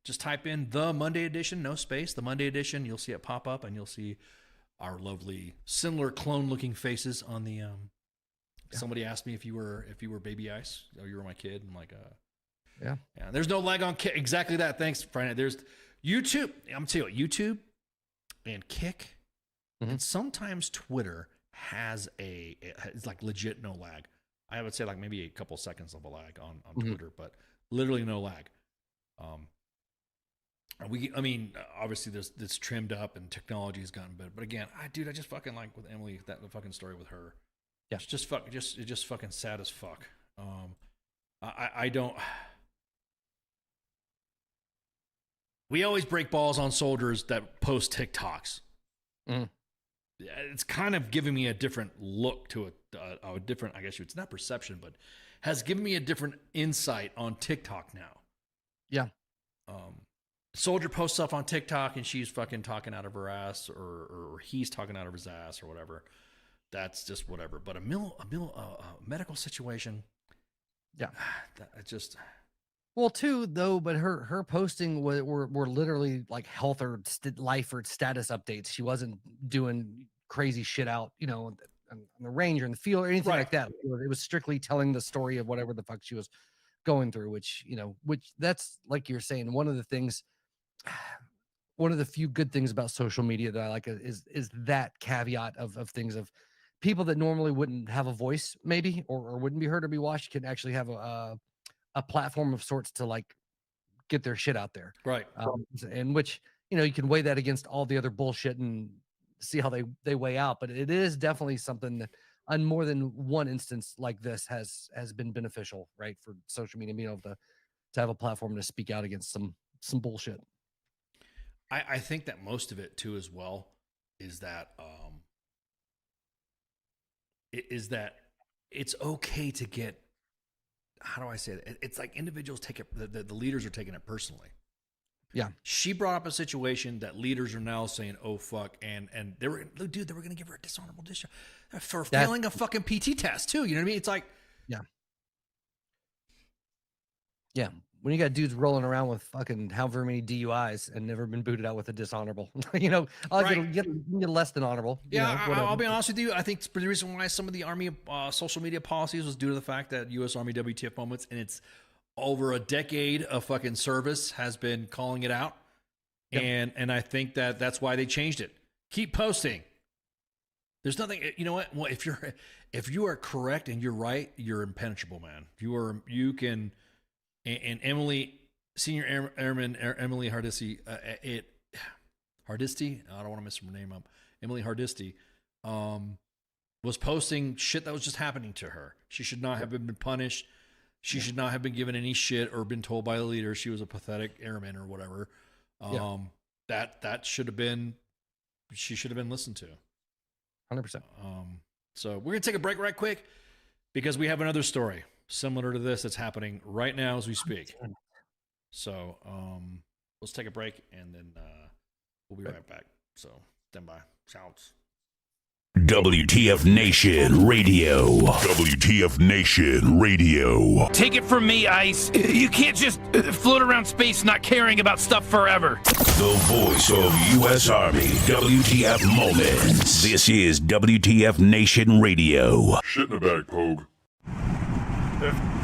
just type in the Monday edition, no space, the Monday edition. You'll see it pop up, and you'll see our lovely, similar clone-looking faces on the somebody asked me if you were Baby Ice, or you were my kid. I'm like, yeah. There's no lag on Kick. Exactly that. Thanks, Brian. There's YouTube. I'm telling you, YouTube and Kick, and sometimes Twitter has it's like legit no lag. I would say like maybe a couple seconds of a lag on Twitter, but literally no lag. Obviously it's trimmed up and technology has gotten better. But again, I just fucking like with Emily, that fucking story with her. Yeah. It's just fucking sad as fuck. I don't. We always break balls on soldiers that post TikToks. It's kind of giving me a different look to a different, I guess it's not perception, but has given me a different insight on TikTok now. Yeah. Soldier posts stuff on TikTok and she's fucking talking out of her ass, or he's talking out of his ass or whatever. That's just whatever. But a medical situation. Yeah. It just. Well, too, though, but her posting were literally like health or life or status updates. She wasn't doing crazy shit out, on the range or in the field or anything like that. It was strictly telling the story of whatever the fuck she was going through, which that's, like you're saying, one of the few good things about social media that I like is that caveat of things of people that normally wouldn't have a voice maybe, or wouldn't be heard or be watched, can actually have a platform of sorts to like get their shit out there. Right. And which, you can weigh that against all the other bullshit and see how they weigh out. But it is definitely something that on more than one instance like this has been beneficial, right? For social media, being able to have a platform to speak out against some bullshit. I think that most of it too, as well, is that, it's okay to get, how do I say it? It's like individuals take it, the leaders are taking it personally. Yeah. She brought up a situation that leaders are now saying, oh, fuck. And they were going to give her a dishonorable discharge for failing a fucking PT test too. You know what I mean? It's like, yeah. Yeah. When you got dudes rolling around with fucking however many DUIs and never been booted out with a dishonorable, I'll get less than honorable. I'll be honest with you. I think the reason why some of the Army social media policies was due to the fact that U.S. Army WTF moments and it's over a decade of fucking service has been calling it out. Yep. And I think that's why they changed it. Keep posting. There's nothing, you know what? Well, if you are correct and you're right, you're impenetrable, man. You can. And Emily, Senior Airman Emily Hardisty, Hardisty, I don't want to mess her name up. Emily Hardisty, was posting shit that was just happening to her. She should not have been punished. She should not have been given any shit or been told by the leader she was a pathetic airman or whatever. That should have been, she should have been listened to. 100%. So we're gonna take a break right quick because we have another story similar to this that's happening right now as we speak. So let's take a break and then we'll be right back. So stand by. Shouts. WTF Nation Radio. WTF Nation Radio. Take it from me, Ice. You can't just float around space not caring about stuff forever. The voice of U.S. Army. WTF Moments. This is WTF Nation Radio. Shit in the bag, Pogue.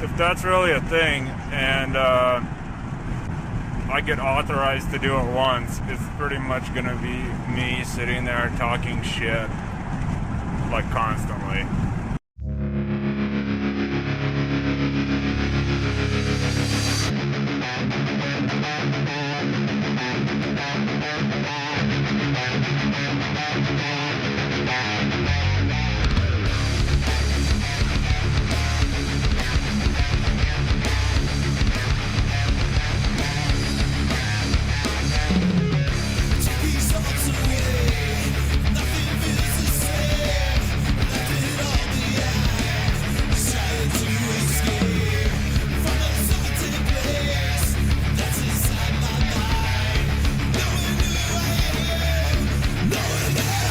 If that's really a thing and I get authorized to do it once, it's pretty much going to be me sitting there talking shit like constantly. Knowing that I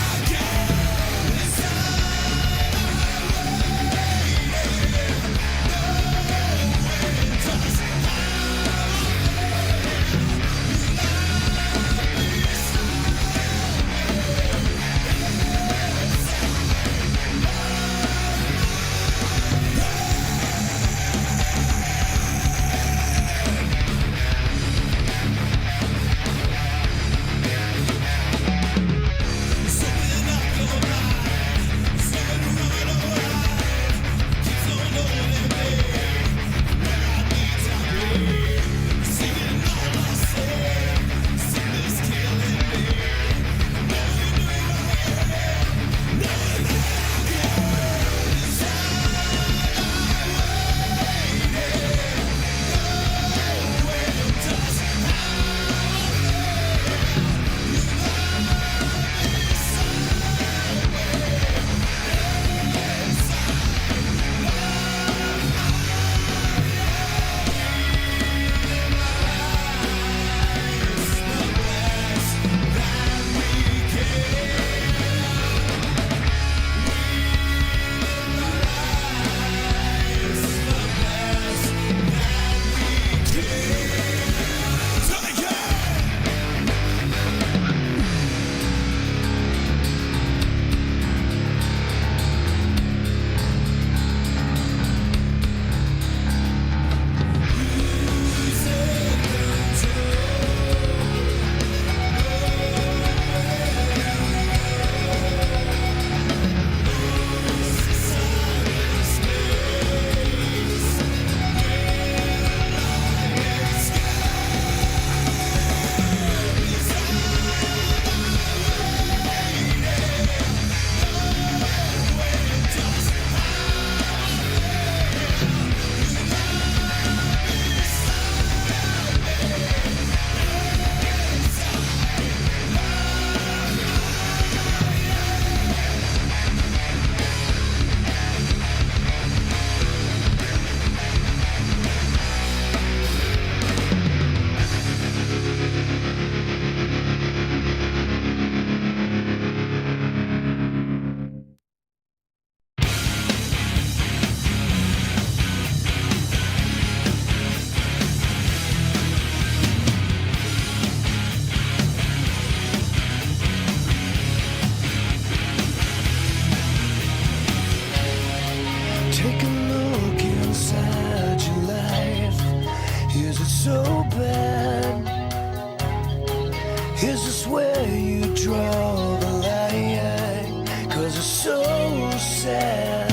Is this where you draw the line? 'Cause it's so sad.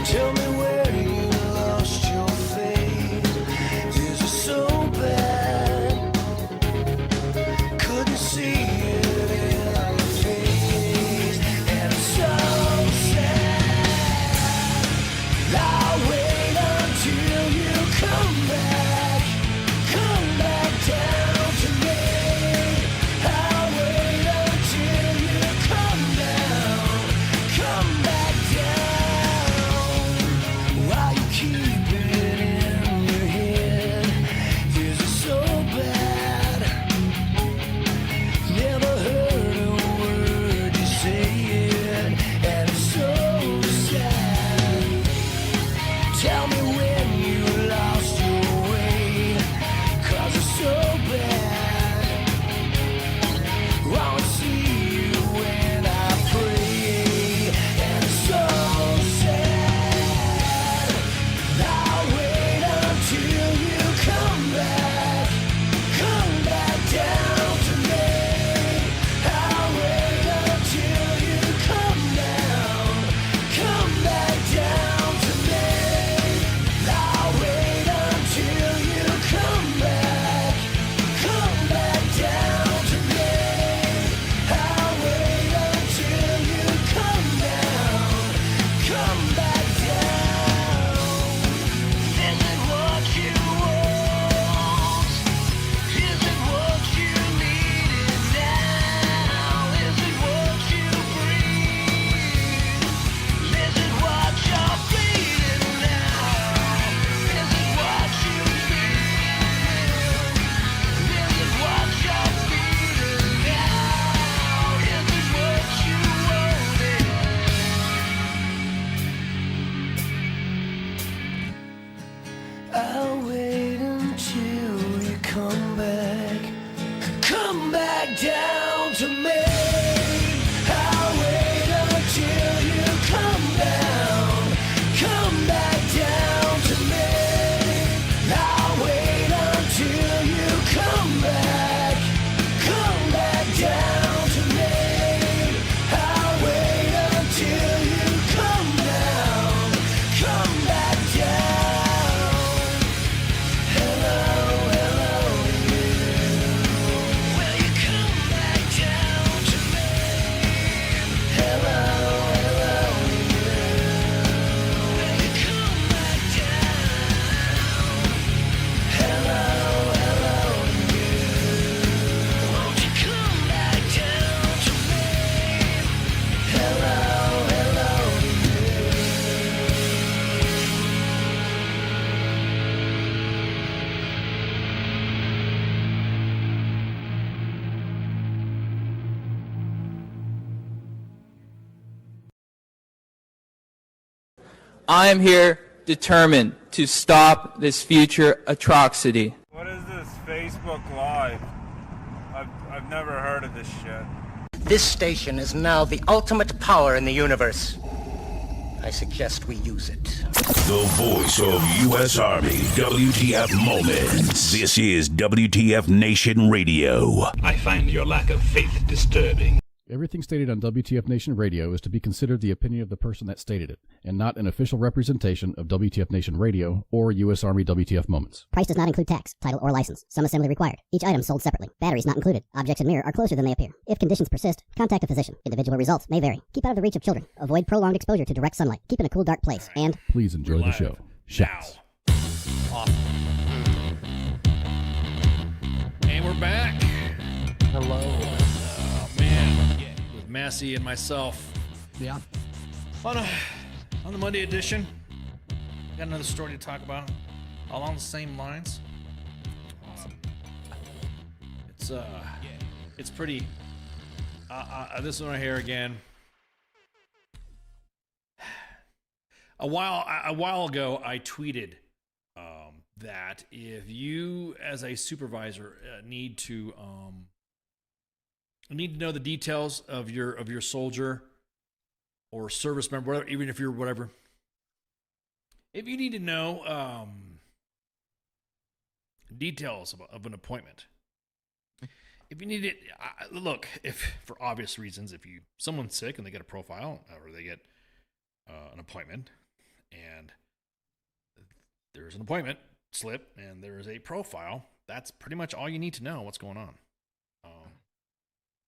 Tell me where you lost your faith. Is it so bad? Couldn't see it in your face. And it's so sad. I'll wait until you come back. Come back down to me. I'll wait until you come down. Come back down. While you keep it in your head. Is it so bad? Never heard a word you say it. And it's so sad. Tell me when you lost your way. 'Cause it's so bad. Won't see you when I pray. And it's so sad. I'll wait until you come back. Come back down to me. I'll wait until you come down. Come back down to me. I'll wait until you come back. Come back down to me. I'll wait until you come down. Come back down. Is it what you want? Is it what you needed now? Is it what you breathe? Is it what you're bleeding now? Is it what you feel? Is it what you're feeling now? Is it what you wanted? I'll wait until you come back. Come back down to me. I'll wait until you come down. Come back down to me. I'll wait until you come back. Come back down to me. I'll wait until you come down. Come back down. Hello, hello, you. Will you come back down to me? Hello, hello, you. Will you come back down? Hello, hello, you. Won't you come back down to me? Hello, hello, you. I am here determined to stop this future atrocity. What is this Facebook Live? I've never heard of this shit. This station is now the ultimate power in the universe. I suggest we use it. The voice of U.S. Army, WTF Moments. This is WTF Nation Radio. I find your lack of faith disturbing. Everything stated on WTF Nation Radio is to be considered the opinion of the person that stated it, and not an official representation of WTF Nation Radio or U.S. Army WTF Moments. Price does not include tax, title, or license. Some assembly required. Each item sold separately. Batteries not included. Objects in mirror are closer than they appear. If conditions persist, contact a physician. Individual results may vary. Keep out of the reach of children. Avoid prolonged exposure to direct sunlight. Keep in a cool, dark place. And Please enjoy the show. Shouts. Awesome. And we're back. Hello. Oh, man. With Massey and myself. Yeah. On the Monday edition. Got another story to talk about. Along the same lines. It's pretty. This one right here again. A while ago, I tweeted that if you, as a supervisor, need to know the details of your soldier or service member, whatever, even if you're whatever, if you need to know details of an appointment, if you need it, look, if for obvious reasons, if someone's sick and they get a profile or they get an appointment and there's an appointment slip and there is a profile, that's pretty much all you need to know what's going on.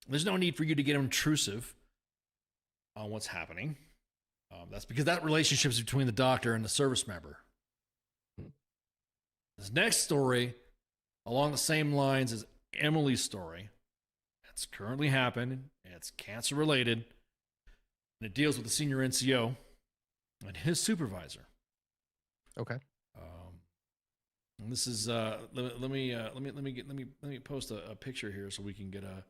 There's no need for you to get intrusive on what's happening. That's because that relationship is between the doctor and the service member. This next story, along the same lines as Emily's story, it's currently happening. It's cancer related, and it deals with the senior NCO and his supervisor. Okay. And this is let me post a picture here so we can get a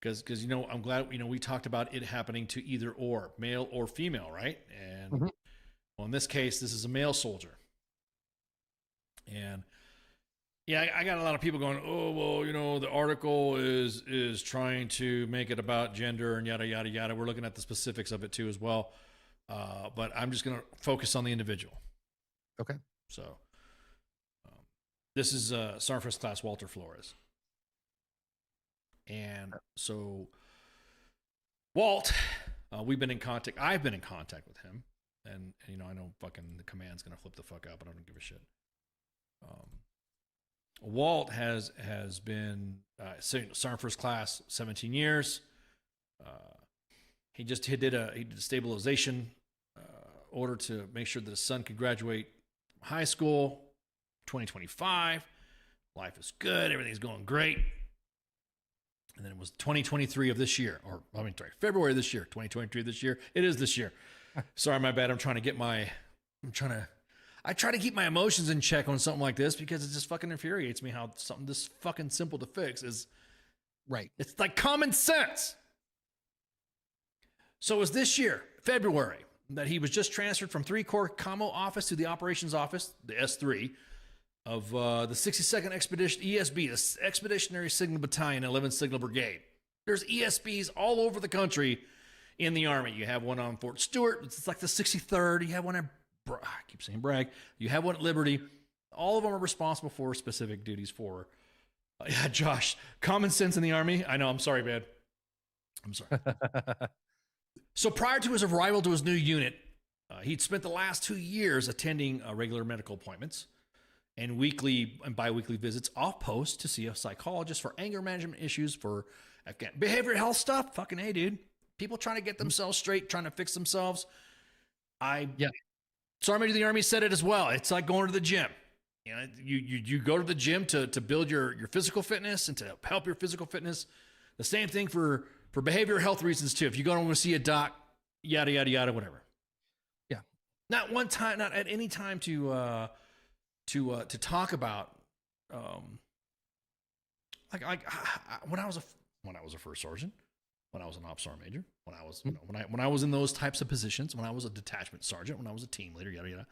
because I'm glad we talked about it happening to either or, male or female, right? And well, in this case, this is a male soldier. And yeah, I got a lot of people going, oh well, the article is trying to make it about gender and yada yada yada. We're looking at the specifics of it too as well, but I'm just gonna focus on the individual. Okay. So this is Sergeant First Class Walter Flores. And so Walt, we've been in contact. I've been in contact with him, and I know fucking the command's gonna flip the fuck out, but I don't give a shit. Walt has been Sergeant First Class 17 years. He did a stabilization order to make sure that his son could graduate high school 2025. Life is good, everything's going great. And then it was 2023 of this year, February of this year, 2023 this year. It is this year. Sorry, my bad. I try to keep my emotions in check on something like this because it just fucking infuriates me how something this fucking simple to fix is. Right. It's like common sense. So it was this year, February, that he was just transferred from 3 Corps Commo office to the operations office, the S3, of the 62nd Expedition, ESB, the Expeditionary Signal Battalion, 11th Signal Brigade. There's ESBs all over the country in the Army. You have one on Fort Stewart. It's like the 63rd. You have one at, I keep saying brag. You have one at Liberty. All of them are responsible for specific duties for. Yeah, Josh, common sense in the Army. I know, I'm sorry, man. I'm sorry. So prior to his arrival to his new unit, he'd spent the last 2 years attending regular medical appointments and weekly and bi-weekly visits off post to see a psychologist for anger management issues, for behavioral health stuff. Fucking hey, dude. People trying to get themselves straight, trying to fix themselves. Sergeant of the Army said it as well. It's like going to the gym. You go to the gym to build your physical fitness and to help your physical fitness. The same thing for behavioral health reasons too. If you go to see a doc, yada yada yada, whatever. Yeah. Not at any time to talk about when I was a first sergeant, when I was an ops sergeant major, when I was in those types of positions, when I was a detachment sergeant, when I was a team leader, yada yada.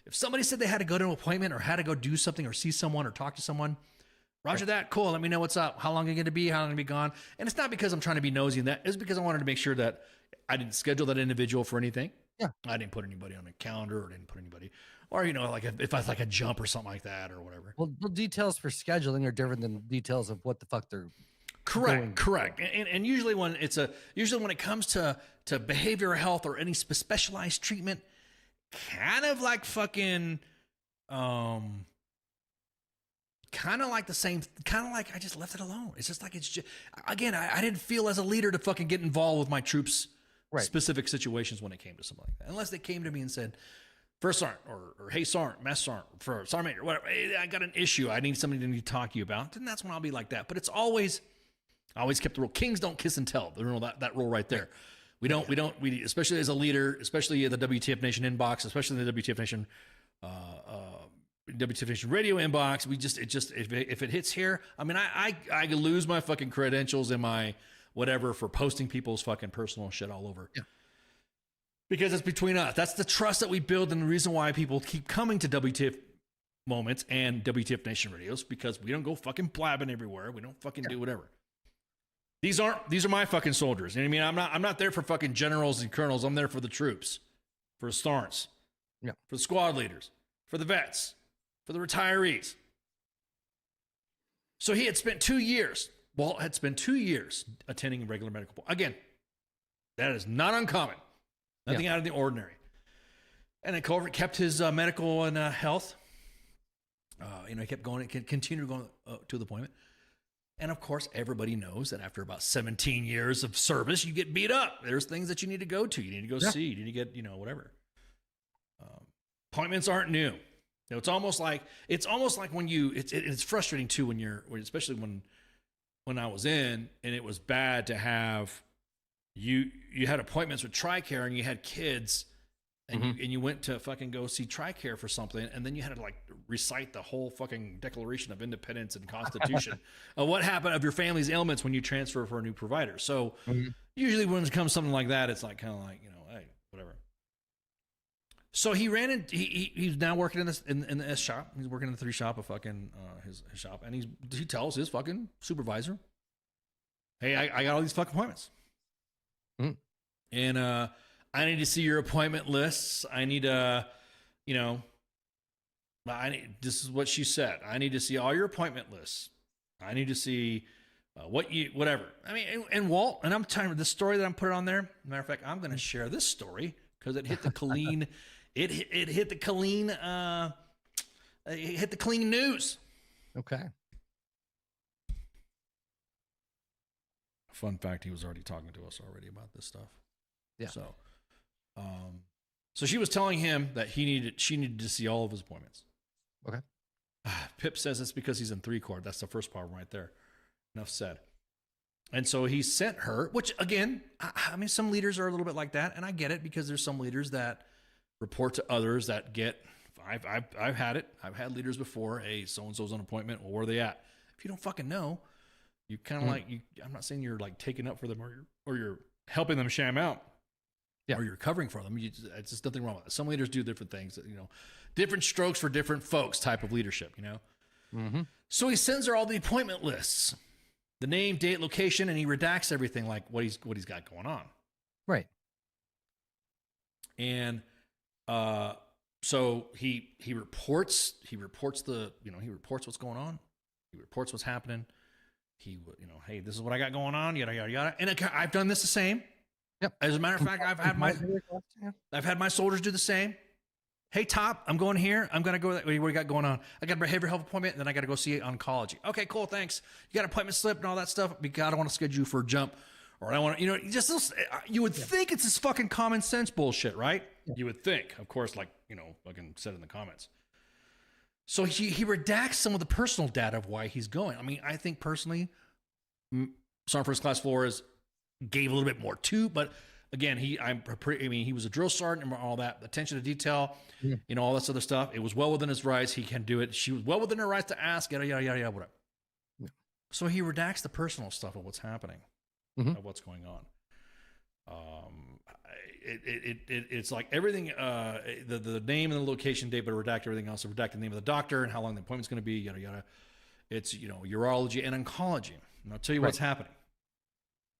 If somebody said they had to go to an appointment or had to go do something or see someone or talk to someone, roger that, cool. Let me know what's up. How long are you going to be? How long are you going to be gone? And it's not because I'm trying to be nosy in that. It's because I wanted to make sure that I didn't schedule that individual for anything. Yeah. I didn't put anybody on a calendar or didn't put anybody, or, like if I was like a jump or something like that or whatever. Well, details for scheduling are different than details of what the fuck they're Correct. And usually when it comes to behavioral health or any specialized treatment, kind of like fucking, kind of like the same, kind of like I just left it alone. It's just like, it's just, again, I didn't feel as a leader to fucking get involved with my troops' specific situations when it came to something like that. Unless they came to me and said, First Sergeant, or hey Sergeant, Mass Sergeant, for Sergeant Major, whatever, hey, I got an issue. I need somebody to talk to you about. And that's when I'll be like that. But it's always kept the rule. Kings don't kiss and tell. The rule, that rule right there. We especially as a leader, especially the WTF Nation inbox, especially the WTF Nation radio inbox. If it hits here, I mean, I lose my fucking credentials and my whatever for posting people's fucking personal shit all over. Yeah. Because it's between us. That's the trust that we build, and the reason why people keep coming to WTF Moments and WTF Nation radios, because we don't go fucking blabbing everywhere. We don't fucking do whatever. These are my fucking soldiers. You know what I mean? I'm not there for fucking generals and colonels. I'm there for the troops, for the sergeants, for the squad leaders, for the vets, for the retirees. So he had spent 2 years Walt had spent 2 years attending regular medical. Again, that is not uncommon. Nothing out of the ordinary. And then Culver kept his medical and health. He kept going, continued going to the appointment. And of course, everybody knows that after about 17 years of service, you get beat up. There's things that you need to go to. You need to go see. You need to get, whatever. Appointments aren't new. It's almost like when it's frustrating too especially when I was in, and it was bad to have you had appointments with TRICARE and you had kids. And you went to fucking go see TRICARE for something, and then you had to recite the whole fucking Declaration of Independence and Constitution of what happened of your family's ailments when you transfer for a new provider. So usually when it comes something like that, it's like kind of like hey, whatever. So he ran in. He's now working in the S shop. He's working in the 3 shop of fucking his shop, and he tells his fucking supervisor, "Hey, I got all these fucking appointments, and I need to see your appointment lists. I need to, this is what she said. I need to see all your appointment lists. I need to see whatever. I mean, and Walt, and I'm telling you the story that I'm putting on there. Matter of fact, I'm going to share this story because it hit the Colleen, it hit the Colleen, it hit the Colleen news. Okay. Fun fact, he was already talking to us already about this stuff. Yeah. So she was telling him that she needed to see all of his appointments. Okay. Pip says it's because he's in 3 court. That's the first part right there. Enough said. And so he sent her, which again, I mean, some leaders are a little bit like that, and I get it because there's some leaders that report to others that get. I've had it. I've had leaders before. Hey, so and so's on appointment. Well, where are they at? If you don't fucking know, you kind of I'm not saying you're like taking up for them or you're helping them sham out. Or you're covering for them. It's just nothing wrong with it. Some leaders do different things. Different strokes for different folks. Type of leadership. So he sends her all the appointment lists, the name, date, location, and he redacts everything like what he's got going on. Right. And so he reports what's going on. He reports what's happening. Hey, this is what I got going on. Yada yada yada. And I've done this the same. Yep. As a matter of fact, I've had my soldiers do the same. Hey, Top, I'm going here. I'm going to go. What do you got going on? I got a behavioral health appointment, and then I got to go see oncology. Okay, cool, thanks. You got an appointment slip and all that stuff. Because I don't want to schedule you for a jump, or I don't want to. You would think it's this fucking common sense bullshit, right? Yeah. You would think, of course, fucking said in the comments. So he redacts some of the personal data of why he's going. I mean, I think personally, Sergeant First Class Flores gave a little bit more too, but again, he was a drill sergeant and all that attention to detail, all this other stuff. It was well within his rights. He can do it. She was well within her rights to ask, yada, yada, yada, yada, whatever. Yeah. So he redacts the personal stuff of what's happening, of what's going on. It's like everything, the name and the location, date, but redact everything else. So redact the name of the doctor and how long the appointment's going to be, yada, yada. It's, urology and oncology. And I'll tell you what's happening.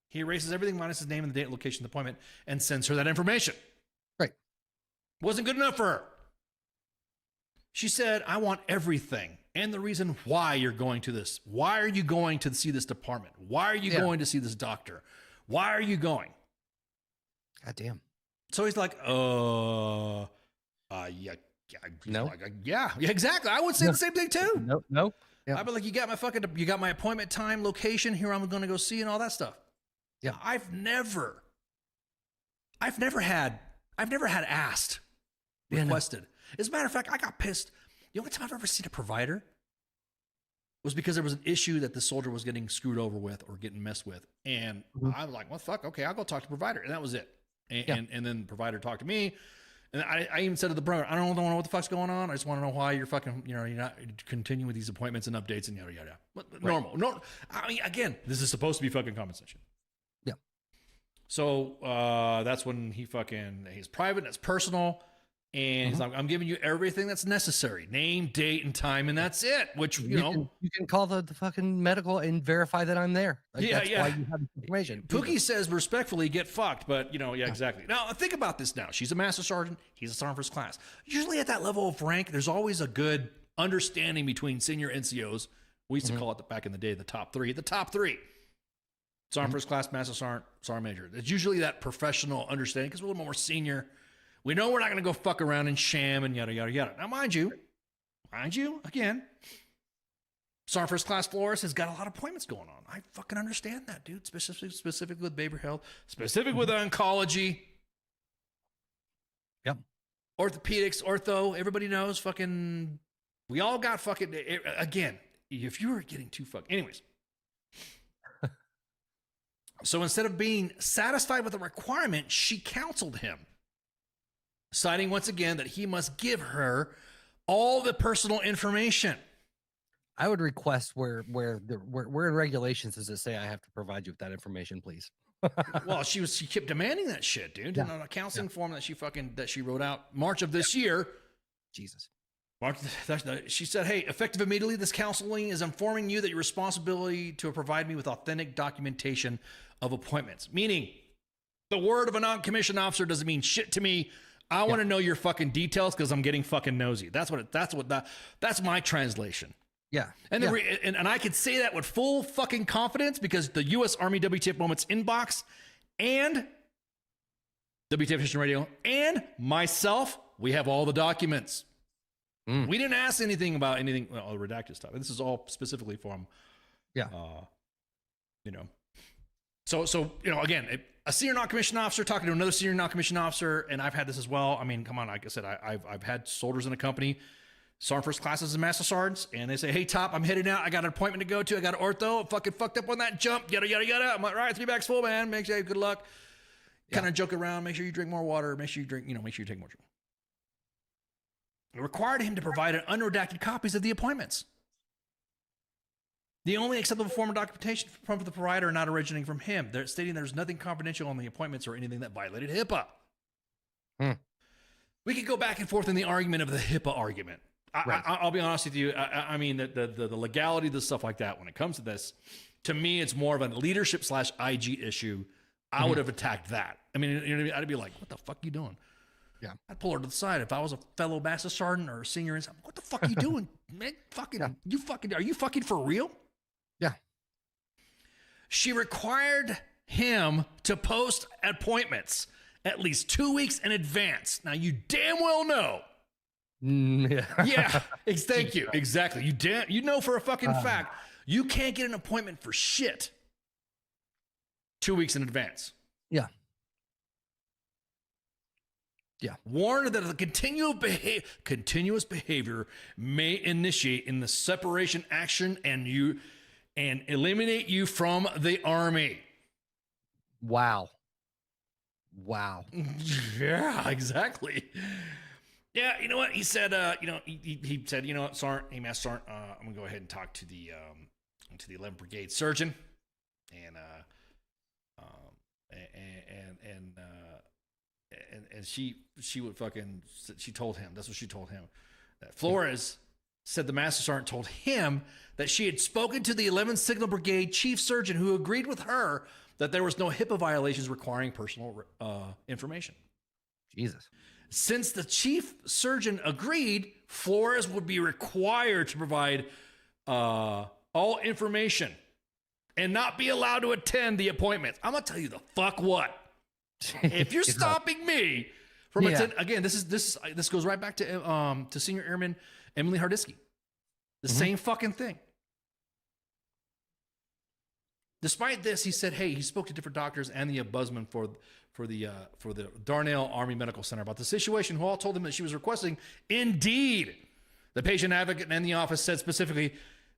He erases everything minus his name and the date and location of the appointment and sends her that information. Right. Wasn't good enough for her. She said, I want everything and the reason why you're going to this. Why are you going to see this department? Why are you going to see this doctor? Why are you going? God damn. So he's like, yeah. No. Like, yeah, exactly. I would say the same thing too. No. Yeah. I'd be like, you got my appointment time, location, here I'm going to go see and all that stuff. Yeah. I've never had asked, requested. As a matter of fact, I got pissed. The only time I've ever seen a provider was because there was an issue that the soldier was getting screwed over with or getting messed with. And I was like, well, fuck, okay, I'll go talk to the provider. And that was it. And then the provider talked to me. And I even said to the brother, I don't know what the fuck's going on. I just want to know why you're fucking, you're not continuing with these appointments and updates and yada, yada. Normal. No, I mean, again, this is supposed to be fucking common sense. Yeah. So that's when he's private and it's personal. And he's like, I'm giving you everything that's necessary. Name, date, and time, and that's it. Which, you can call the fucking medical and verify that I'm there. That's why you have the information. Pookie says respectfully, get fucked, but exactly. Now think about this now. She's a master sergeant, he's a sergeant first class. Usually at that level of rank, there's always a good understanding between senior NCOs We used to call it back in the day the top three. The top three. Sergeant first class, master sergeant, sergeant major. It's usually that professional understanding because we're a little more senior. We know we're not going to go fuck around and sham and yada, yada, yada. Now, mind you, again, Sergeant First Class Flores has got a lot of appointments going on. I fucking understand that, dude. Specifically with behavioral health, specific with oncology. Yep. Orthopedics, ortho, everybody knows fucking, we all got fucking, again, if you were getting too fucking, anyways. So instead of being satisfied with the requirement, she counseled him, citing once again that he must give her all the personal information. I would request where in regulations does it say I have to provide you with that information, please? Well, she kept demanding that shit, dude. And on a counseling form that she wrote out March of this year. Jesus. She said, hey, effective immediately, this counseling is informing you that your responsibility to provide me with authentic documentation of appointments. Meaning, the word of a non-commissioned officer doesn't mean shit to me. I want to know your fucking details because I'm getting fucking nosy. That's my translation. Yeah. And I could say that with full fucking confidence because the U.S. Army WTF Moments inbox and WTF Nation Radio and myself, we have all the documents. We didn't ask anything about anything, well, redacted stuff. This is all specifically from, So again, a senior non-commissioned officer talking to another senior non-commissioned officer, and I've had this as well. I mean, come on, like I said, I've had soldiers in the company, sergeant first classes and master sergeants, and they say, hey, Top, I'm heading out. I got an appointment to go to. I got an ortho. I'm fucking fucked up on that jump. Yada, yada, yada. I'm like, all right, 3 bags full, man. Make sure you have good luck. Kind of joke around. Make sure you drink more water. Make sure you drink, make sure you take more. It required him to provide unredacted copies of the appointments. The only acceptable form of documentation from the provider not originating from him. They're stating there's nothing confidential on the appointments or anything that violated HIPAA. We could go back and forth in the argument of the HIPAA argument. I'll be honest with you. I mean, the legality, the stuff like that, when it comes to this, to me, it's more of a leadership / IG issue. I would have attacked that. I mean, you know what I mean? I'd be like, what the fuck are you doing? Yeah. I'd pull her to the side. If I was a fellow master sergeant or a senior, what the fuck are you doing? Man, are you fucking for real? Yeah. She required him to post appointments at least 2 weeks in advance. Now, you damn well know. Yeah. Thank you. Exactly. You know for a fucking fact, you can't get an appointment for shit 2 weeks in advance. Yeah. Yeah. Warned that the continuous behavior may initiate in the separation action and eliminate you from the Army. Wow. Yeah, exactly. Yeah, you know what? He said, he said, Sergeant, hey, Master Sergeant, I'm gonna go ahead and talk to the 11th Brigade surgeon, and she would fucking, she told him, that's what she told him, that Flores said the Master Sergeant told him that she had spoken to the 11th Signal Brigade chief surgeon who agreed with her that there was no HIPAA violations requiring personal information. Jesus. Since the chief surgeon agreed, Flores would be required to provide all information and not be allowed to attend the appointments. I'm going to tell you the fuck what. If you're stopping me from attending, again, this goes right back to Senior Airman Emily Hardisky. The same fucking thing. Despite this, he said, hey, he spoke to different doctors and the ombudsman for the Darnell Army Medical Center about the situation, who all told him that she was requesting. Indeed, the patient advocate and the office said specifically,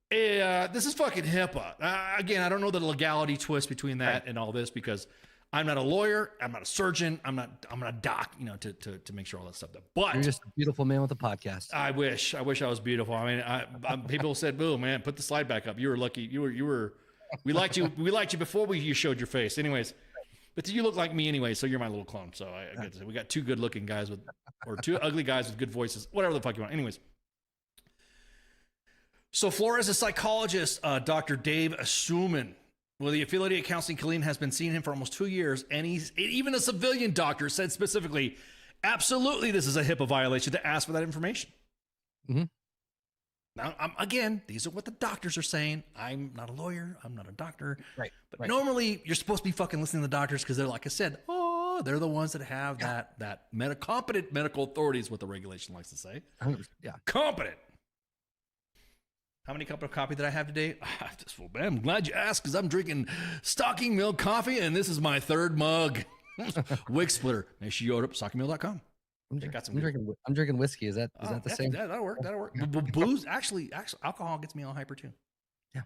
hey, this is fucking HIPAA. Again, I don't know the legality twist between that and all this because I'm not a lawyer. I'm not a surgeon. I'm not a doc, to make sure all that stuff done. But you're just a beautiful man with a podcast. I wish I was beautiful. I mean, people said, "Boo, man, put the slide back up. You were lucky. You were. We liked you. We liked you before you showed your face. Anyways, but you look like me anyway, so you're my little clone. So I get to say, we got 2 good-looking guys or 2 ugly guys with good voices. Whatever the fuck you want. Anyways. So Flores, a psychologist, Dr. Dave Suman, well, the affiliated counseling clinic has been seeing him for almost 2 years, and even a civilian doctor said specifically, absolutely, this is a HIPAA violation to ask for that information. Now, again, these are what the doctors are saying. I'm not a lawyer. I'm not a doctor. Right. But normally, you're supposed to be fucking listening to the doctors because they're, like I said, they're the ones that have that competent medical authority is what the regulation likes to say. Yeah. Competent. How many cup of coffee did I have today? I'm glad you asked because I'm drinking stocking milk coffee, and this is my third mug. Wig splitter. Make sure you order up stockingmilk.com. I'm drinking whiskey. Is that the same? Yeah, that'll work. That'll work. Booze, actually, alcohol gets me all hyper too. Yeah.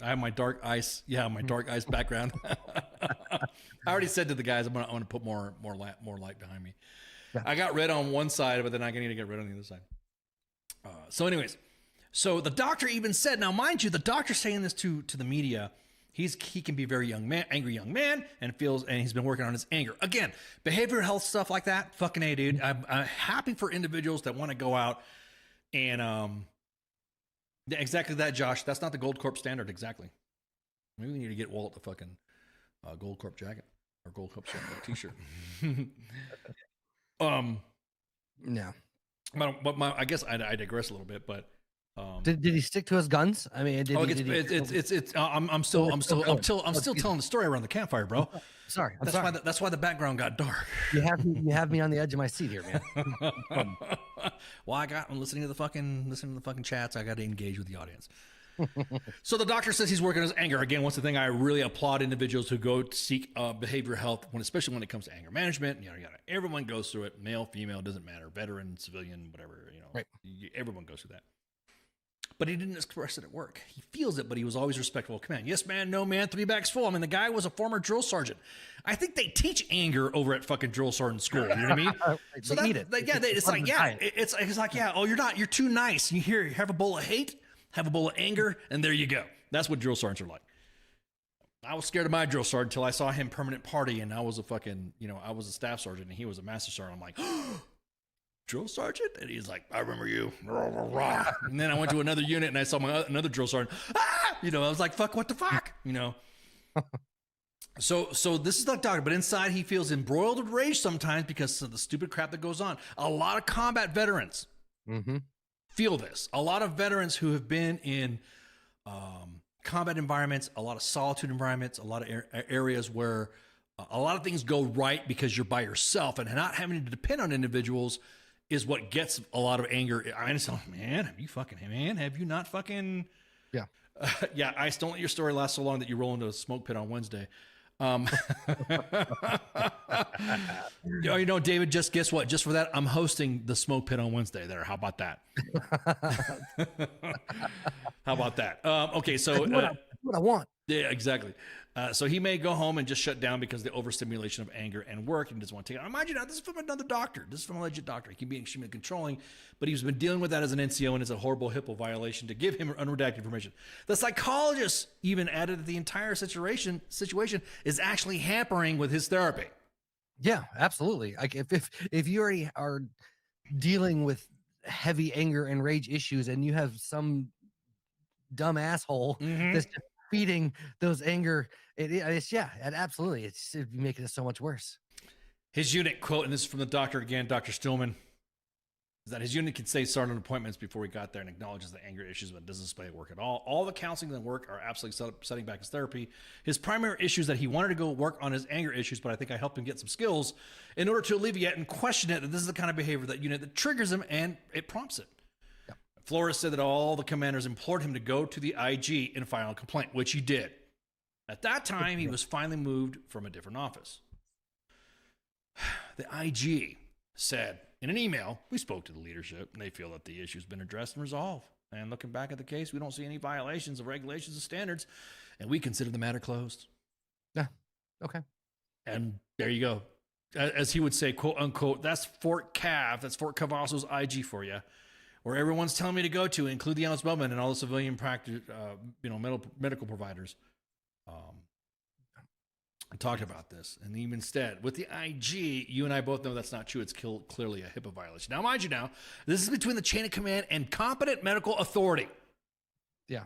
I have my dark ice. Yeah, my dark ice background. I already said to the guys, I'm gonna put more light behind me. Yeah. I got red on one side, but then I need to get red on the other side. So, anyways, so the doctor even said, now mind you, the doctor's saying this to the media. He can be a very angry young man, and he's been working on his anger. Again, behavioral health stuff like that, fucking A, dude. I'm happy for individuals that want to go out and exactly that, Josh. That's not the Gold Corp standard, exactly. Maybe we need to get Walt the fucking Gold Corp jacket or Gold Corp t-shirt. Yeah. But I guess I digress a little bit, but. Did he stick to his guns? I mean, I'm still telling the story around the campfire, bro. Sorry, that's why the background got dark. You have me on the edge of my seat here, man. Well, I'm listening to the fucking chats. I got to engage with the audience. So the doctor says he's working on his anger. Again, once the thing, I really applaud individuals who go to seek behavioral health, especially when it comes to anger management. Everyone goes through it. Male, female, doesn't matter. Veteran, civilian, whatever. Right. Everyone goes through that. But he didn't express it at work. He feels it, but he was always respectful of command. Yes, man, no, man, 3 bags full. I mean, the guy was a former drill sergeant. I think they teach anger over at fucking drill sergeant school. You know what I mean? It's like, you're too nice. You have a bowl of hate, have a bowl of anger, and there you go. That's what drill sergeants are like. I was scared of my drill sergeant until I saw him permanent party, and I was I was a staff sergeant, and he was a master sergeant. I'm like, drill sergeant? And he's like, I remember you. And then I went to another unit and I saw another drill sergeant. I was like, fuck, what the fuck? So this is the doctor, but inside he feels embroiled with rage sometimes because of the stupid crap that goes on. A lot of combat veterans feel this. A lot of veterans who have been in combat environments, a lot of solitude environments, a lot of areas where a lot of things go right because you're by yourself, and not having to depend on individuals is what gets a lot of anger. I mean, it's like, have you not fucking... Yeah. Yeah, Ice, don't let your story last so long that you roll into a smoke pit on Wednesday. David, just guess what? Just for that, I'm hosting the smoke pit on Wednesday there. How about that? How about that? Okay, so... what I want. Yeah, exactly. So he may go home and just shut down because of the overstimulation of anger and work and doesn't want to take it. Mind you now, this is from another doctor. This is from a legit doctor. He can be extremely controlling, but he's been dealing with that as an NCO, and it's a horrible HIPAA violation to give him unredacted information. The psychologist even added that the entire situation is actually hampering with his therapy. Yeah, absolutely. Like if you already are dealing with heavy anger and rage issues, and you have some dumb asshole that's just feeding those anger, absolutely, it's making it so much worse. His unit quote, and this is from the doctor again, Dr. Stillman, is that his unit can say starting appointments before he got there and acknowledges the anger issues, but doesn't display at work at all. All the counseling and work are absolutely setting back his therapy. His primary issue is that he wanted to go work on his anger issues, but I think I helped him get some skills in order to alleviate and question it. That this is the kind of behavior that triggers him and it prompts it. Flores said that all the commanders implored him to go to the IG and file a complaint, which he did. At that time, he was finally moved from a different office. The IG said in an email, we spoke to the leadership, and they feel that the issue's been addressed and resolved. And looking back at the case, we don't see any violations of regulations and standards, and we consider the matter closed. Yeah, okay. And there you go. As he would say, quote unquote, that's Fort Cav, that's Fort Cavasso's IG for you, where everyone's telling me to go to, include the ombudsman and all the civilian practice, medical providers. I talked about this, and even instead, with the IG, you and I both know that's not true. It's clearly a HIPAA violation. Now, mind you, this is between the chain of command and competent medical authority. Yeah,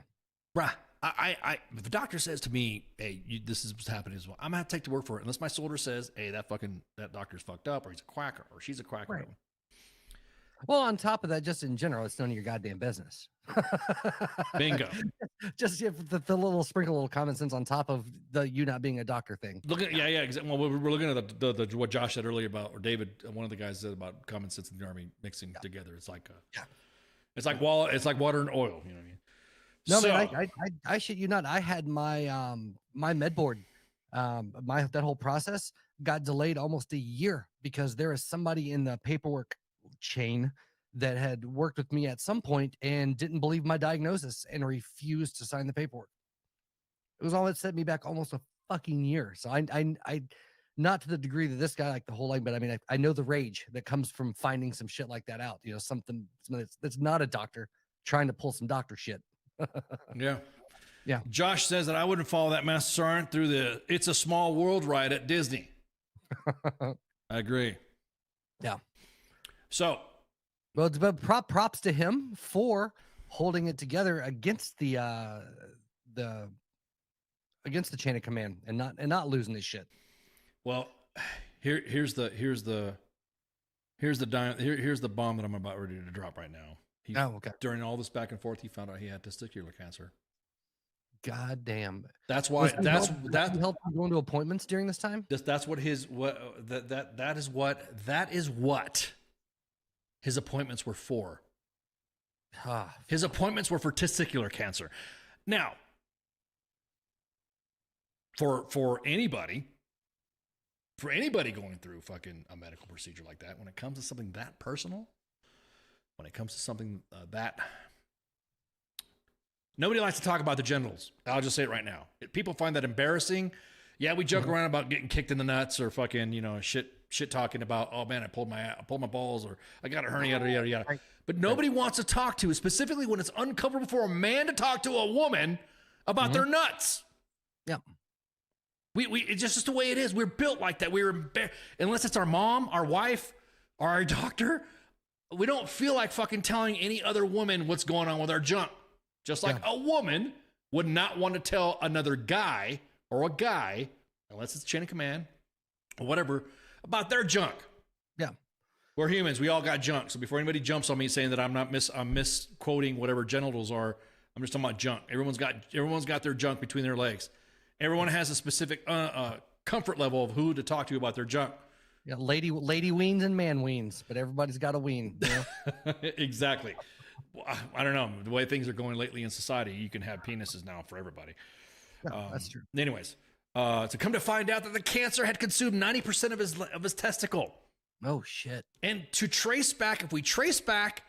bruh. If a doctor says to me, "Hey, this is what's happening as well," I'm gonna have to take to work for it, unless my soldier says, "Hey, that doctor's fucked up," or he's a quack, or she's a quack. Right. Well, on top of that, just in general, it's none of your goddamn business. Bingo. Just the little sprinkle, little common sense on top of the you not being a doctor thing. Look at exactly. Well, we're looking at the what Josh said earlier about, or David, one of the guys said about common sense in the Army mixing together. It's like it's like water and oil. You know what I mean? No, So, man, I shit you not. I had my my med board, that whole process got delayed almost a year because there is somebody in the paperwork chain that had worked with me at some point and didn't believe my diagnosis and refused to sign the paperwork. It was all that set me back almost a fucking year. So I not to the degree that this guy, like the whole line, but I mean, I know the rage that comes from finding some shit like that out. You know, something that's not a doctor trying to pull some doctor shit. Yeah. Yeah. Josh says that I wouldn't follow that Master Sergeant through the It's a Small World ride at Disney. I agree. Yeah. So, well, but props to him for holding it together against the chain of command and not losing his shit. well, here's the bomb that I'm about ready to drop right now. Okay. During all this back and forth, he found out he had testicular cancer. God damn. That's why. That helped him going to appointments during this time. That's what that is what his appointments were for. His appointments were for testicular cancer. Now, for anybody going through fucking a medical procedure like that, when it comes to something that personal, when it comes to something that nobody likes to talk about the genitals. I'll just say it right now. People find that embarrassing. Yeah, we joke around about getting kicked in the nuts or fucking, shit talking about, oh man, I pulled my balls or I got a hernia, yada, yada, yada. But nobody wants to talk to, specifically when it's uncomfortable for a man to talk to a woman about their nuts. Yeah. It's just the way it is. We're built like that. Unless it's our mom, our wife, or our doctor, we don't feel like fucking telling any other woman what's going on with our junk. Just like a woman would not want to tell another guy or a guy, unless it's chain of command or whatever, about their junk. Yeah. We're humans. We all got junk. So before anybody jumps on me saying that I'm misquoting whatever genitals are, I'm just talking about junk. Everyone's got their junk between their legs. Everyone has a specific comfort level of who to talk to about their junk. Yeah, lady weens and man weens, but everybody's got a ween. You know? Exactly. I don't know. The way things are going lately in society, you can have penises now for everybody. Yeah, that's true. Anyways, to come to find out that the cancer had consumed 90% of his testicle. Oh, shit. And if we trace back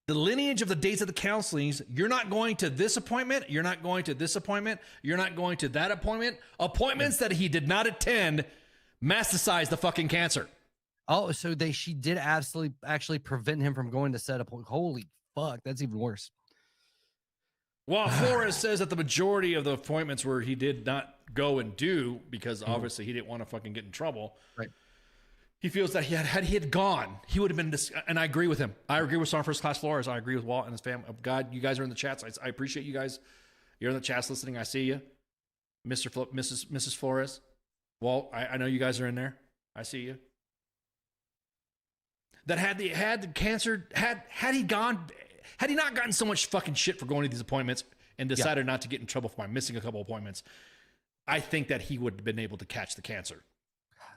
the lineage of the dates of the counselings, you're not going to this appointment, you're not going to this appointment, you're not going to that appointment. Appointments that he did not attend metastasized the fucking cancer. Oh, so she did actually prevent him from going to set appointment. Holy fuck, that's even worse. Well, Flores says that the majority of the appointments where he did not go and do, because obviously he didn't want to fucking get in trouble. Right. He feels that he had gone, he would have been, and I agree with him. I agree with Sergeant First Class Flores. I agree with Walt and his family. God, you guys are in the chats. I appreciate you guys. You're in the chats listening. I see you. Mrs. Flores. Walt, I know you guys are in there. I see you. That had the cancer, had he not gotten so much fucking shit for going to these appointments and decided not to get in trouble for missing a couple appointments, I think that he would have been able to catch the cancer.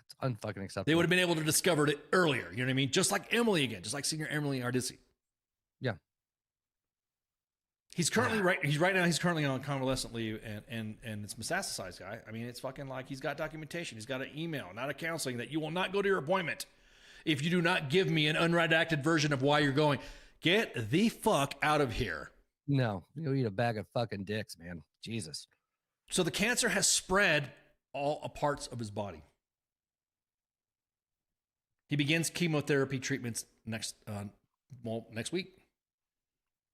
It's unfucking acceptable. They would have been able to discover it earlier. You know what I mean? Just like Emily again, just like Senior Emily Ardisi. Yeah. He's currently he's currently on convalescent leave and it's metastasized, guy. I mean, it's fucking like he's got documentation. He's got an email, not a counseling, that you will not go to your appointment if you do not give me an unredacted version of why you're going. Get the fuck out of here. No, you'll eat a bag of fucking dicks, man. Jesus. So the cancer has spread all parts of his body. He begins chemotherapy treatments next week.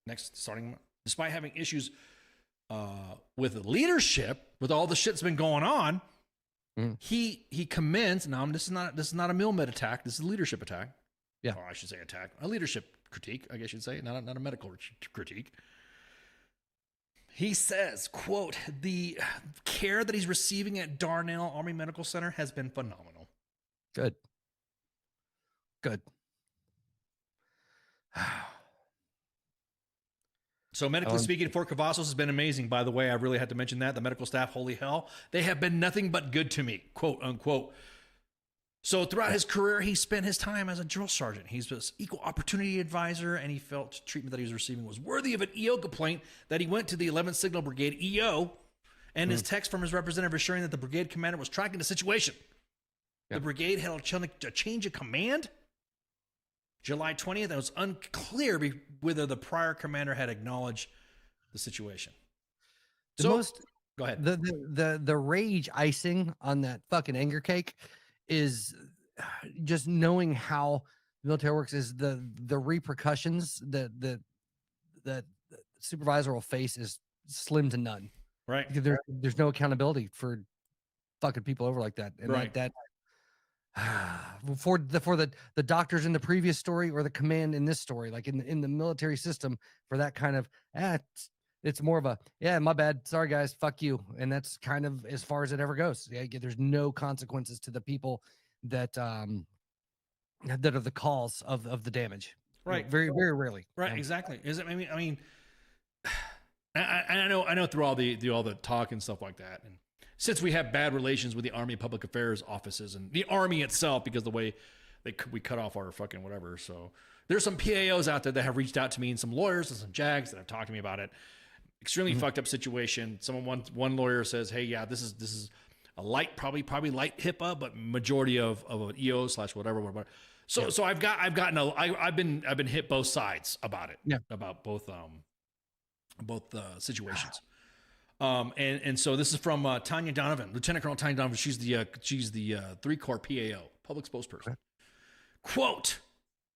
Despite having issues with leadership, with all the shit that's been going on, he commends. Now, this is not a Milmed attack. This is a leadership attack. Yeah, or I should say attack, a leadership critique. I guess you'd say, not a medical critique. He says, quote, the care that he's receiving at Darnell Army Medical Center has been phenomenal. Good. So medically speaking, Fort Cavazos has been amazing. By the way, I really had to mention that. The medical staff, holy hell, they have been nothing but good to me, quote unquote. So throughout his career, he spent his time as a drill sergeant. He's an equal opportunity advisor, and he felt treatment that he was receiving was worthy of an EO complaint that he went to the 11th Signal Brigade EO, and his text from his representative assuring that the brigade commander was tracking the situation. The brigade had a change of command. July 20th, it was unclear whether the prior commander had acknowledged the situation. Go ahead. The rage icing on that fucking anger cake is just knowing how the military works is the repercussions that the supervisor will face is slim to none. Right. There's no accountability for fucking people over like that. And right. that for the doctors in the previous story or the command in this story, like in the military system, for that kind of it's more of a my bad, sorry guys, fuck you, and that's kind of as far as it ever goes. There's no consequences to the people that are the cause of the damage. Right. Very, very rarely. Right. Exactly. Is it? I mean, I know through all the talk and stuff like that, and since we have bad relations with the Army Public Affairs offices and the Army itself, because the way we cut off our fucking whatever. So there's some PAOs out there that have reached out to me, and some lawyers and some JAGs that have talked to me about it. Extremely fucked up situation. One lawyer says, "Hey, yeah, this is a light, probably light HIPAA, but majority of an EO / whatever." So I've been hit both sides about it. Yeah. About both situations. And so this is from Tanya Donovan, Lieutenant Colonel Tanya Donovan. She's the 3 Corps PAO, public spokesperson. Okay. Quote: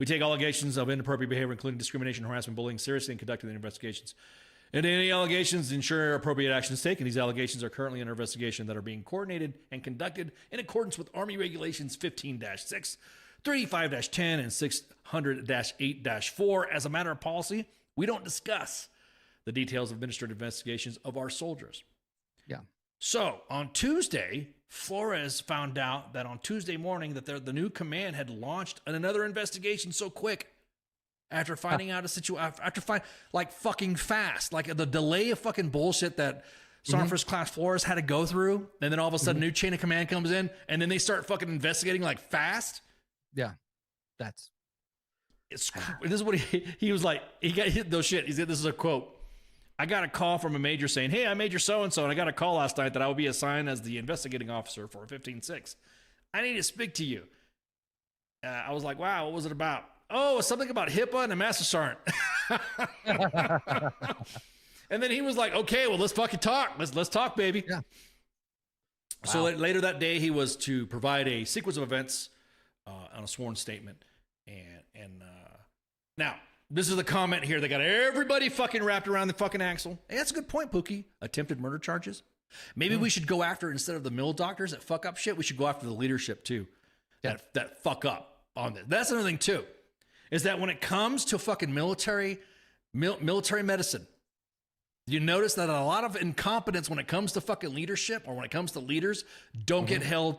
"We take allegations of inappropriate behavior, including discrimination, harassment, bullying, seriously and conducting investigations. And any allegations, ensure appropriate action is taken. These allegations are currently under investigation that are being coordinated and conducted in accordance with Army Regulations 15-6, 35-10, and 600-8-4. As a matter of policy, we don't discuss the details of administrative investigations of our soldiers." Yeah. So on Tuesday, Flores found out that on Tuesday morning that the new command had launched another investigation so quick after finding out a situation, like fucking fast, like the delay of fucking bullshit that Sergeant First Class Flores had to go through. And then all of a sudden, new chain of command comes in, and then they start fucking investigating like fast. Yeah. This is what he was like. He got hit those shit. He said, this is a quote: "I got a call from a major saying, 'Hey, I'm Major so-and-so, and I got a call last night that I will be assigned as the investigating officer for 15-6. I need to speak to you.' I was like, wow, what was it about? Oh, something about HIPAA and a master sergeant." And then he was like, okay, well, let's fucking talk. Let's talk, baby. Yeah. Wow. So later that day, he was to provide a sequence of events on a sworn statement. And now, this is the comment here that got everybody fucking wrapped around the fucking axle. Hey, that's a good point, Pookie. Attempted murder charges. Maybe we should go after, instead of the mill doctors that fuck up shit, we should go after the leadership too. Yeah. That fuck up on this. That's another thing too, is that when it comes to fucking military medicine, you notice that a lot of incompetence when it comes to fucking leadership, or when it comes to leaders, don't get held,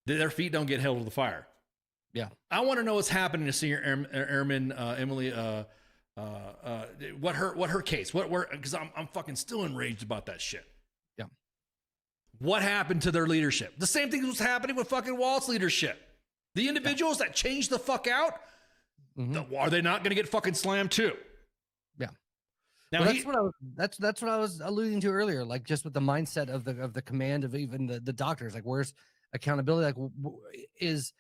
their feet don't get held to the fire. Yeah. I want to know what's happening to Senior Airman Emily, what her case, because I'm fucking still enraged about that shit. Yeah. What happened to their leadership? The same thing was happening with fucking Walt's leadership. The individuals that changed the fuck out, are they not going to get fucking slammed too? Yeah. Now that's what I was alluding to earlier, like just with the mindset of the command of even the doctors, like where's accountability? Like is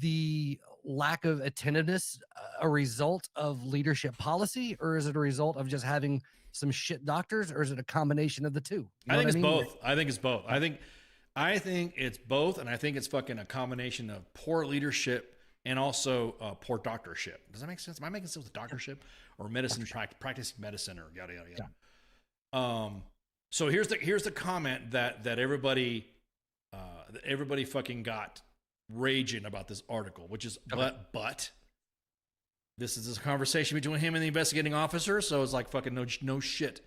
the lack of attentiveness a result of leadership policy, or is it a result of just having some shit doctors, or is it a combination of the two? I think it's both. I think it's both. I think it's both, and I think it's fucking a combination of poor leadership and also poor doctorship. Does that make sense? Am I making sense with doctorship or medicine, practicing medicine, or yada yada yada? Yeah. So here's the comment that everybody fucking got raging about this article, which is but this is a conversation between him and the investigating officer, so it's like fucking no shit.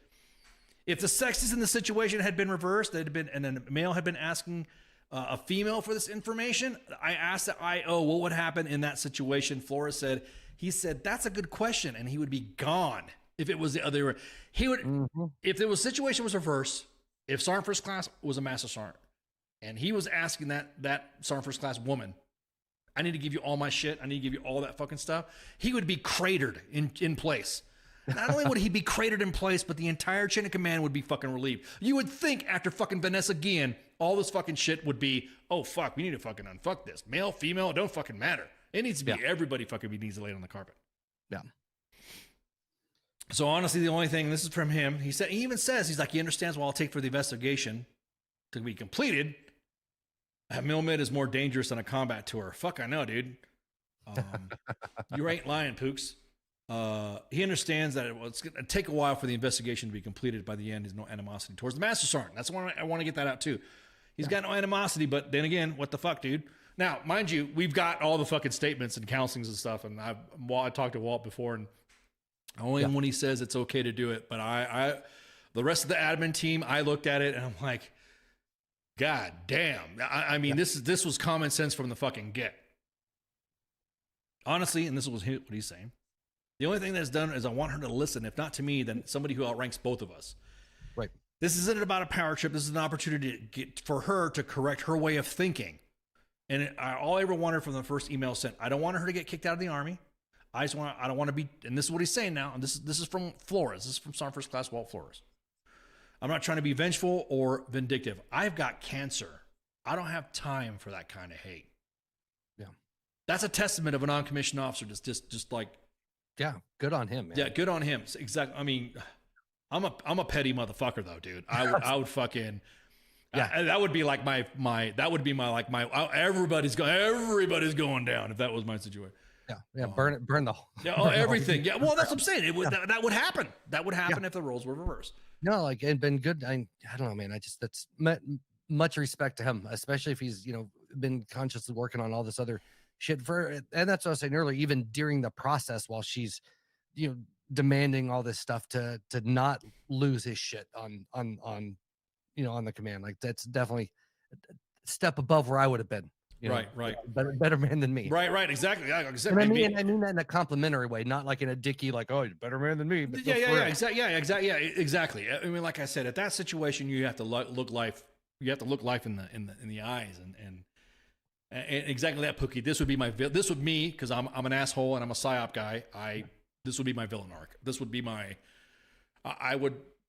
If the sexes in the situation had been reversed, and a male had been asking a female for this information, I asked the IO what would happen in that situation. Flores said He said, that's a good question. And he would be gone if it was the other way. He would, if the situation was reverse, if Sergeant First Class was a Master Sergeant and he was asking that Sergeant First Class woman, I need to give you all my shit, I need to give you all that fucking stuff, he would be cratered in place. Not only would he be cratered in place, but the entire chain of command would be fucking relieved. You would think after fucking Vanessa Guillen, all this fucking shit would be, oh fuck, we need to fucking unfuck this. Male, female, it don't fucking matter. It needs to be everybody fucking needs to lay on the carpet. Yeah. So honestly, the only thing, this is from him, he even says, he's like, he understands what I'll take for the investigation to be completed. A Milmid is more dangerous than a combat tour. Fuck, I know, dude. You ain't lying, Pooks. He understands that it's going to take a while for the investigation to be completed. By the end, there's no animosity towards the Master Sergeant. That's why I want to get that out too. He's got no animosity, but then again, what the fuck, dude? Now, mind you, we've got all the fucking statements and counselings and stuff, and I talked to Walt before, and only when he says it's okay to do it. But the rest of the admin team, I looked at it and I'm like, God damn. I mean, this was common sense from the fucking get. Honestly, and this was what he's saying. The only thing that's done is I want her to listen, if not to me, then somebody who outranks both of us. Right. This isn't about a power trip. This is an opportunity for her to correct her way of thinking. And all I ever wanted from the first email sent, I don't want her to get kicked out of the Army. I don't want to be, and this is what he's saying now, and this is from Flores. This is from Sergeant First Class Walt Flores. I'm not trying to be vengeful or vindictive. I've got cancer. I don't have time for that kind of hate. Yeah. That's a testament of a non-commissioned officer. Just like, yeah, good on him, man. Yeah, good on him. Exactly. I mean, I'm a petty motherfucker though, dude. I would fucking, yeah. That would be like everybody's going down if that was my situation. Yeah, burn the whole. Yeah, everything. Yeah, well, that's what I'm saying. That would happen. That would happen if the roles were reversed. No, like, and been good. I don't know, man. That's much respect to him, especially if he's, been consciously working on all this other shit and that's what I was saying earlier, even during the process while she's, demanding all this stuff to not lose his shit on the command. Like, that's definitely a step above where I would have been. Right. Better man than me. Right. Exactly. Yeah, exactly. And I mean that in a complimentary way, not like in a dicky, like, oh, you're better man than me. But Exactly. I mean, like I said, at that situation, you have to look life. You have to look life in the eyes, and exactly that, Pookie. This would be me because I'm an asshole and I'm a psyop guy. This would be my villain arc. This would be my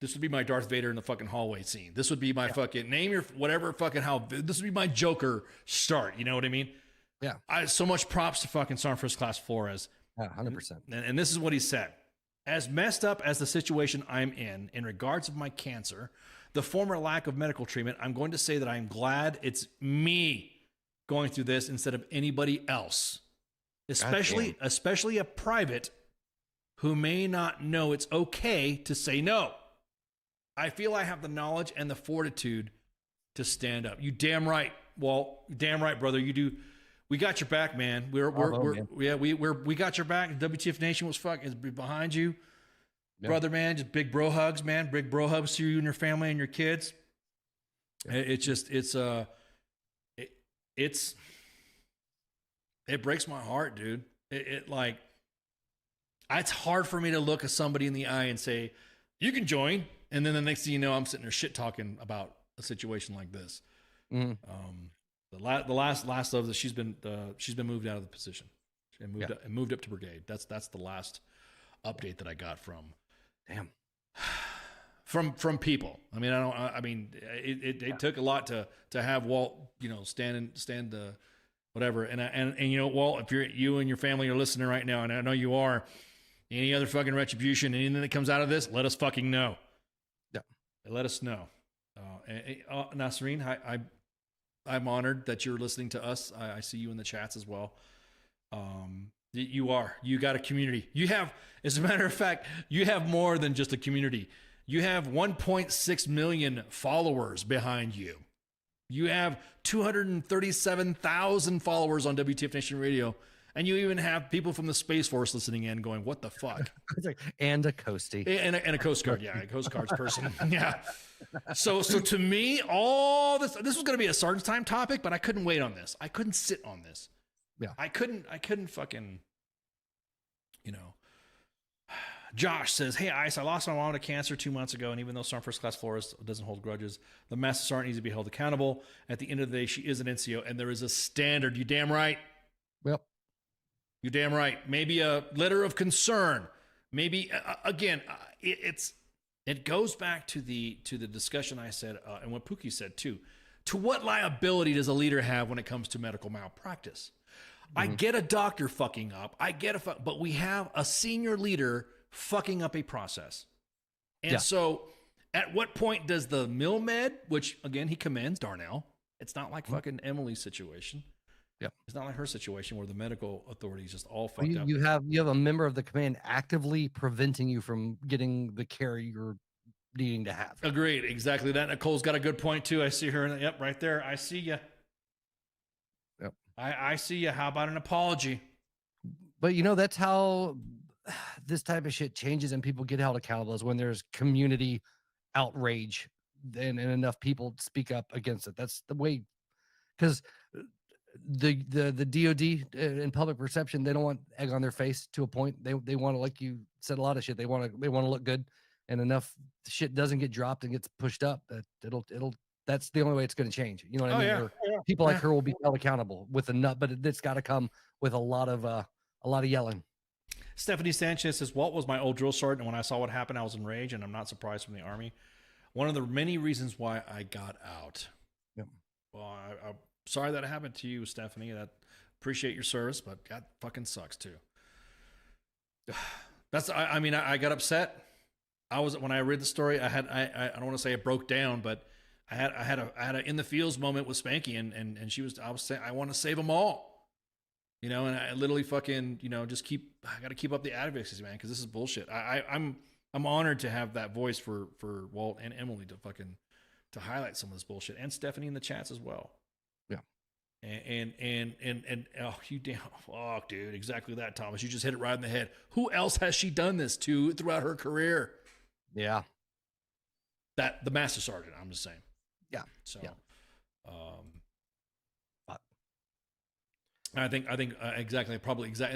This would be my Darth Vader in the fucking hallway scene. This would be my fucking name your whatever fucking how. This would be my Joker start. You know what I mean? Yeah. So much props to fucking Sergeant First Class Flores. 100%. And this is what he said. As messed up as the situation I'm in regards of my cancer, the former lack of medical treatment, I'm going to say that I'm glad it's me going through this instead of anybody else. Especially a private who may not know it's okay to say no. I feel I have the knowledge and the fortitude to stand up. You damn right, Walt. Damn right, brother. You do. We got your back, man. We got your back. WTF Nation is behind you, brother, man. Just big bro hugs, man. Big bro hugs to you and your family and your kids. It breaks my heart, dude. It's hard for me to look at somebody in the eye and say, you can join. And then the next thing you know, I'm sitting there shit talking about a situation like this. Mm-hmm. The last of the she's been moved out of the position and moved up to brigade. That's the last update that I got from people. I mean, it took a lot to have Walt, stand whatever. And Walt, if you and your family are listening right now, and I know you are, any other fucking retribution, anything that comes out of this, let us fucking know. Yeah. Let us know. Nasreen, I'm honored that you're listening to us. I see you in the chats as well. You got a community. You have, as a matter of fact, you have more than just a community. You have 1.6 million followers behind you. You have 237,000 followers on WTF Nation Radio. And you even have people from the Space Force listening in going, what the fuck? And a Coastie. And a Coast Guard. Yeah, a Coast Guard's person. Yeah. So to me, all this was going to be a Sergeant's Time topic, but I couldn't wait on this. I couldn't sit on this. Yeah. I couldn't fucking, you know. Josh says, hey, Ice, I lost my mom to cancer 2 months ago, and even though some first-class florist doesn't hold grudges, the masses aren't easy to be held accountable. At the end of the day, she is an NCO, and there is a standard. You damn right. Yep. You damn right. Maybe a letter of concern. Maybe, again, it goes back to the discussion I said, and what Pookie said, too. To what liability does a leader have when it comes to medical malpractice? I get a doctor fucking up. But we have a senior leader fucking up a process. And so at what point does the mill med, which again, he commends Darnell. It's not like fucking Emily's situation. Yep. It's not like her situation where the medical authorities just all fucked up. You have a member of the command actively preventing you from getting the care you're needing to have. Agreed. Exactly that. Nicole's got a good point too. I see her. Yep. Right there. I see you. Yep. I see you. How about an apology? But you know, that's how this type of shit changes and people get held accountable, is when there's community outrage and enough people speak up against it. That's the way, because the DOD in public perception, they don't want egg on their face to a point. They want to, like you said, a lot of shit. They want to look good, and enough shit doesn't get dropped and gets pushed up that it'll that's the only way it's going to change. You know what I mean? Yeah. Or people like her will be held accountable with a nut, but it's got to come with a lot of yelling. Stephanie Sanchez says, Walt was my old drill sergeant, and when I saw what happened, I was enraged, and I'm not surprised from the Army. One of the many reasons why I got out. Yep. Well, I'm sorry that happened to you, Stephanie. Appreciate your service, but that fucking sucks too. I got upset. When I read the story, I don't want to say it broke down, but I had a in the fields moment with Spanky, and I was saying, I want to save them all. You know, and I literally fucking, I got to keep up the advocacy, man, because this is bullshit. I'm honored to have that voice for Walt and Emily to highlight some of this bullshit, and Stephanie in the chats as well. Yeah. And oh, you damn fuck, dude, exactly that, Thomas. You just hit it right in the head. Who else has she done this to throughout her career? Yeah. The master sergeant, I'm just saying. Yeah. So, yeah. I think exactly.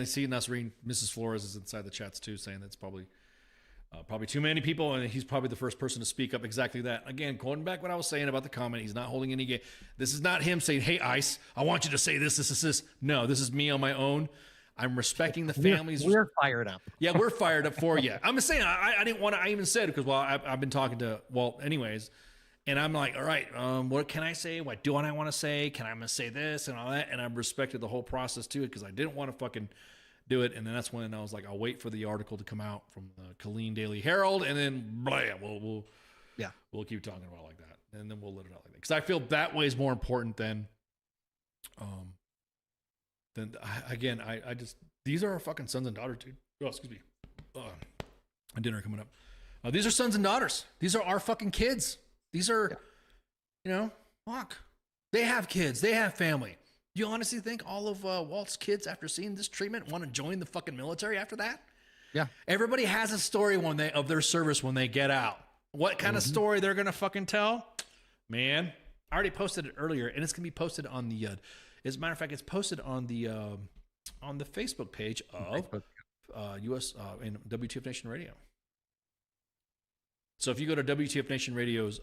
Seeing us reading Mrs. Flores is inside the chats too, saying that's probably too many people, and he's probably the first person to speak up exactly that. Again, quoting back what I was saying about the comment, he's not holding any game. This is not him saying, "Hey, Ice, I want you to say this." No, this is me on my own. I'm respecting the families. We're fired up. Yeah, we're fired up for you. I'm just saying, I didn't want to. I even said, because I've been talking to Walt anyways. And I'm like, all right, what can I say? What do I want to say? Can I say this and all that? And I respected the whole process too, because I didn't want to fucking do it. And then that's when I was like, I'll wait for the article to come out from the Killeen Daily Herald, and then blam, we'll keep talking about it like that, and then we'll let it out like that. Because I feel that way is more important than I just, these are our fucking sons and daughters, dude. Oh, excuse me. Dinner coming up. These are sons and daughters. These are our fucking kids. These are, fuck. They have kids. They have family. Do you honestly think all of Walt's kids, after seeing this treatment, want to join the fucking military after that? Yeah. Everybody has a story of their service when they get out. What kind of story they're going to fucking tell? Man, I already posted it earlier, and it's going to be posted on the, as a matter of fact, it's posted on the Facebook page of US and WTF Nation Radio. So if you go to WTF Nation Radio's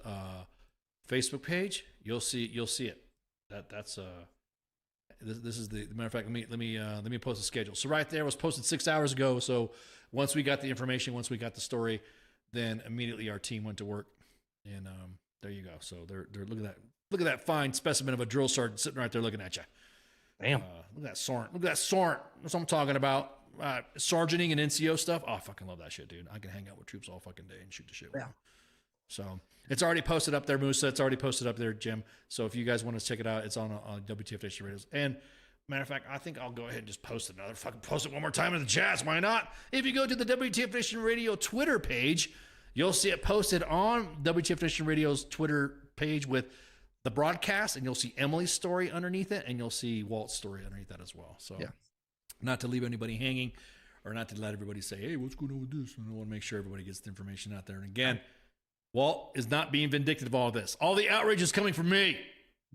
Facebook page, you'll see it. That's this is the matter of fact. Let me post the schedule. So right there was posted 6 hours ago. So once we got the information, once we got the story, then immediately our team went to work, and there you go. So they're look at that fine specimen of a drill sergeant sitting right there looking at you. Damn. Look at that Sorrent. That's what I'm talking about. Sergeanting and NCO stuff. Oh, I fucking love that shit, dude. I can hang out with troops all fucking day and shoot the shit with them. So it's already posted up there, Musa. It's already posted up there, Jim. So if you guys want to check it out, it's on WTF Nation Radios. And matter of fact, I think I'll go ahead and just post it one more time in the chats. Why not? If you go to the WTF Nation Radio Twitter page, you'll see it posted on WTF Nation Radio's Twitter page with the broadcast, and you'll see Emily's story underneath it, and you'll see Walt's story underneath that as well. So not to leave anybody hanging, or not to let everybody say, hey, what's going on with this? And I want to make sure everybody gets the information out there. And again, Walt is not being vindictive of all of this. All the outrage is coming from me.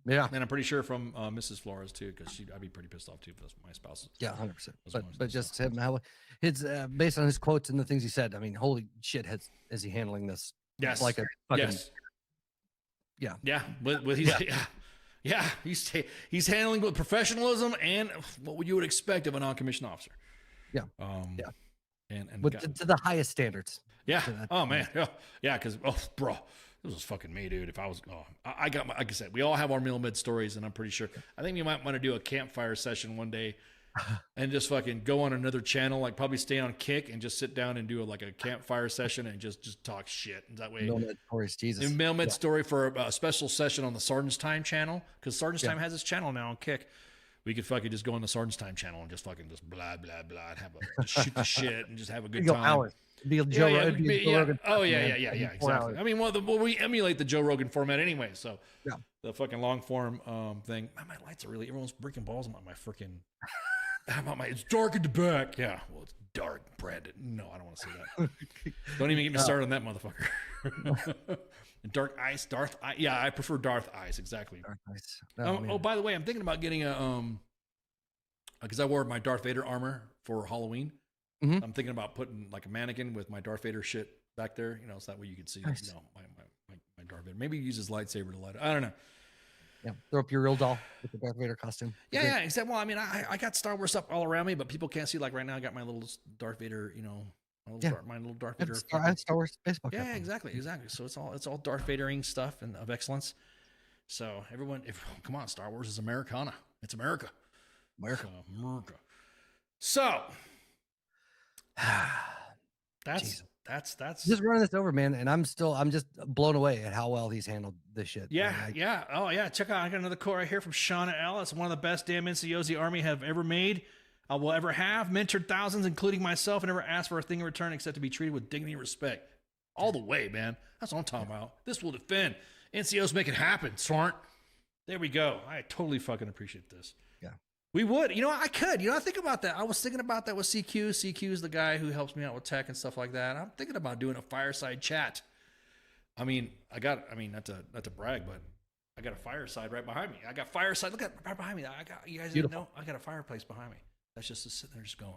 Yeah. And I'm pretty sure from Mrs. Flores too, because I'd be pretty pissed off too if that's my spouse. Yeah, 100%. But just him, how it's based on his quotes and the things he said. I mean, holy shit, is he handling this? Yes. Like a fucking, yes. Yeah. Yeah. With he's yeah. He's handling with professionalism and what you would expect of a non-commissioned officer. Yeah. Yeah. And to the highest standards. Yeah. Oh man. Yeah. Because bro, this was fucking me, dude. If I was, I got like I said, we all have our middle mid stories, and I'm pretty sure. I think we might want to do a campfire session one day, and just fucking go on another channel, like probably stay on Kick and just sit down and do a campfire session and just talk shit. And that way, middle mid stories, Jesus. And middle mid story for a special session on the Sergeant's Time channel, because Sergeant's Time has his channel now on Kick. We could fucking just go on the Sergeant's Time channel and just fucking just blah blah blah, and just shoot the shit and just have a good time. Hours. Be a Joe Rogan. Oh yeah, exactly. I mean, we emulate the Joe Rogan format anyway. So the fucking long form thing. Man, my lights are really, everyone's breaking balls about my freaking. How about it's dark at the back? Yeah, well, it's dark, Brandon. No, I don't want to say that. Don't even get me started on that motherfucker. Darth Ice. Yeah, I prefer Darth Ice. Exactly. Darth Ice. Oh, by the way, I'm thinking about getting a because I wore my Darth Vader armor for Halloween. Mm-hmm. I'm thinking about putting like a mannequin with my Darth Vader shit back there, so that way you can see, nice. My Darth Vader. Maybe use his lightsaber to light it. I don't know. Yeah, throw up your real doll with the Darth Vader costume. Yeah, exactly. Well, I mean, I got Star Wars stuff all around me, but people can't see. Like right now, I got my little Darth Vader, my little Darth Vader. I had Star Wars baseball. Yeah, exactly. So it's all Darth Vadering stuff and of excellence. So everyone, come on, Star Wars is Americana. It's America. America. So that's just running this over, man, and I'm just blown away at how well he's handled this shit. Yeah. Oh yeah, check out, I got another quote right here from Shauna L. It's one of the best damn NCOs the Army have ever made, will ever have, mentored thousands, including myself, and never asked for a thing in return except to be treated with dignity and respect. All the way, man. That's what I'm talking about. This will defend. NCOs make it happen, Swart. There we go. I totally fucking appreciate this. Yeah. We would. I could. I think about that. I was thinking about that with CQ. CQ is the guy who helps me out with tech and stuff like that. I'm thinking about doing a fireside chat. I mean, not to brag, but I got a fireside right behind me. I got fireside. Look at right behind me. You guys didn't know I got a fireplace behind me. That's just sitting there, just going.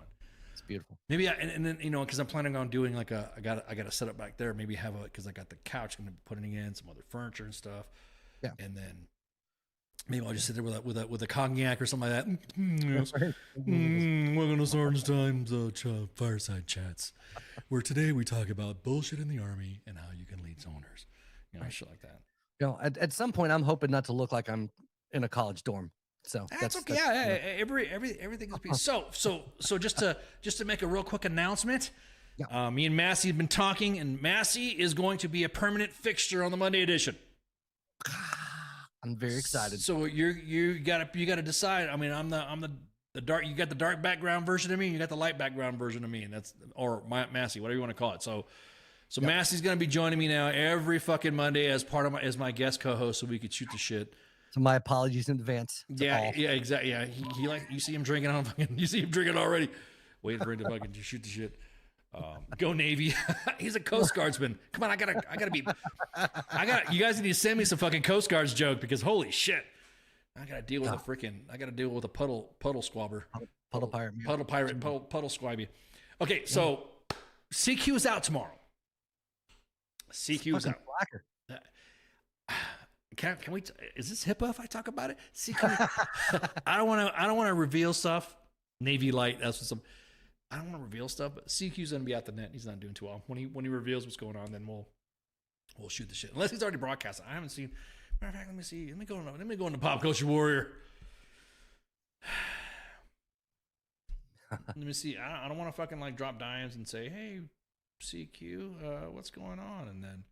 It's beautiful. Maybe and then because I'm planning on doing I got to set up back there. Maybe have because I got the couch. I'm gonna be putting in some other furniture and stuff. Yeah. And then maybe I'll just sit there with a cognac or something like that. Welcome to Sergeant's Time's fireside chats, where today we talk about bullshit in the Army and how you can lead soldiers. Shit like that. At some point, I'm hoping not to look like I'm in a college dorm. So that's okay. Everything is peace. So just to make a real quick announcement. Yeah. Me and Massey have been talking, and Massey is going to be a permanent fixture on the Monday edition. I'm very excited. So you gotta decide. I mean, I'm the dark. You got the dark background version of me, and you got the light background version of me, and that's Massey, whatever you want to call it. So Massey's gonna be joining me now every fucking Monday as my guest co-host, so we could shoot the shit. So my apologies in advance. Yeah, exactly. Yeah, he you see him drinking on fucking. You see him drinking already. Waiting for him to fucking shoot the shit. Go Navy. He's a Coast Guardsman. Come on, I gotta be. You guys need to send me some fucking Coast Guards joke because holy shit, I gotta deal with a puddle squabber. Puddle pirate. Puddle squabby. Okay, so CQ is out tomorrow. CQ is out. Blacker. Can we? Is this HIPAA if I talk about it? CQ. I don't want to reveal stuff. Navy light. That's what some. I don't want to reveal stuff, but CQ's gonna be out the net. He's not doing too well. When he reveals what's going on, then we'll shoot the shit. Unless he's already broadcasted. I haven't seen. Matter of fact, let me see. Let me go into Pop Culture Warrior. Let me see. I don't want to fucking drop dimes and say, hey, CQ, what's going on? And then.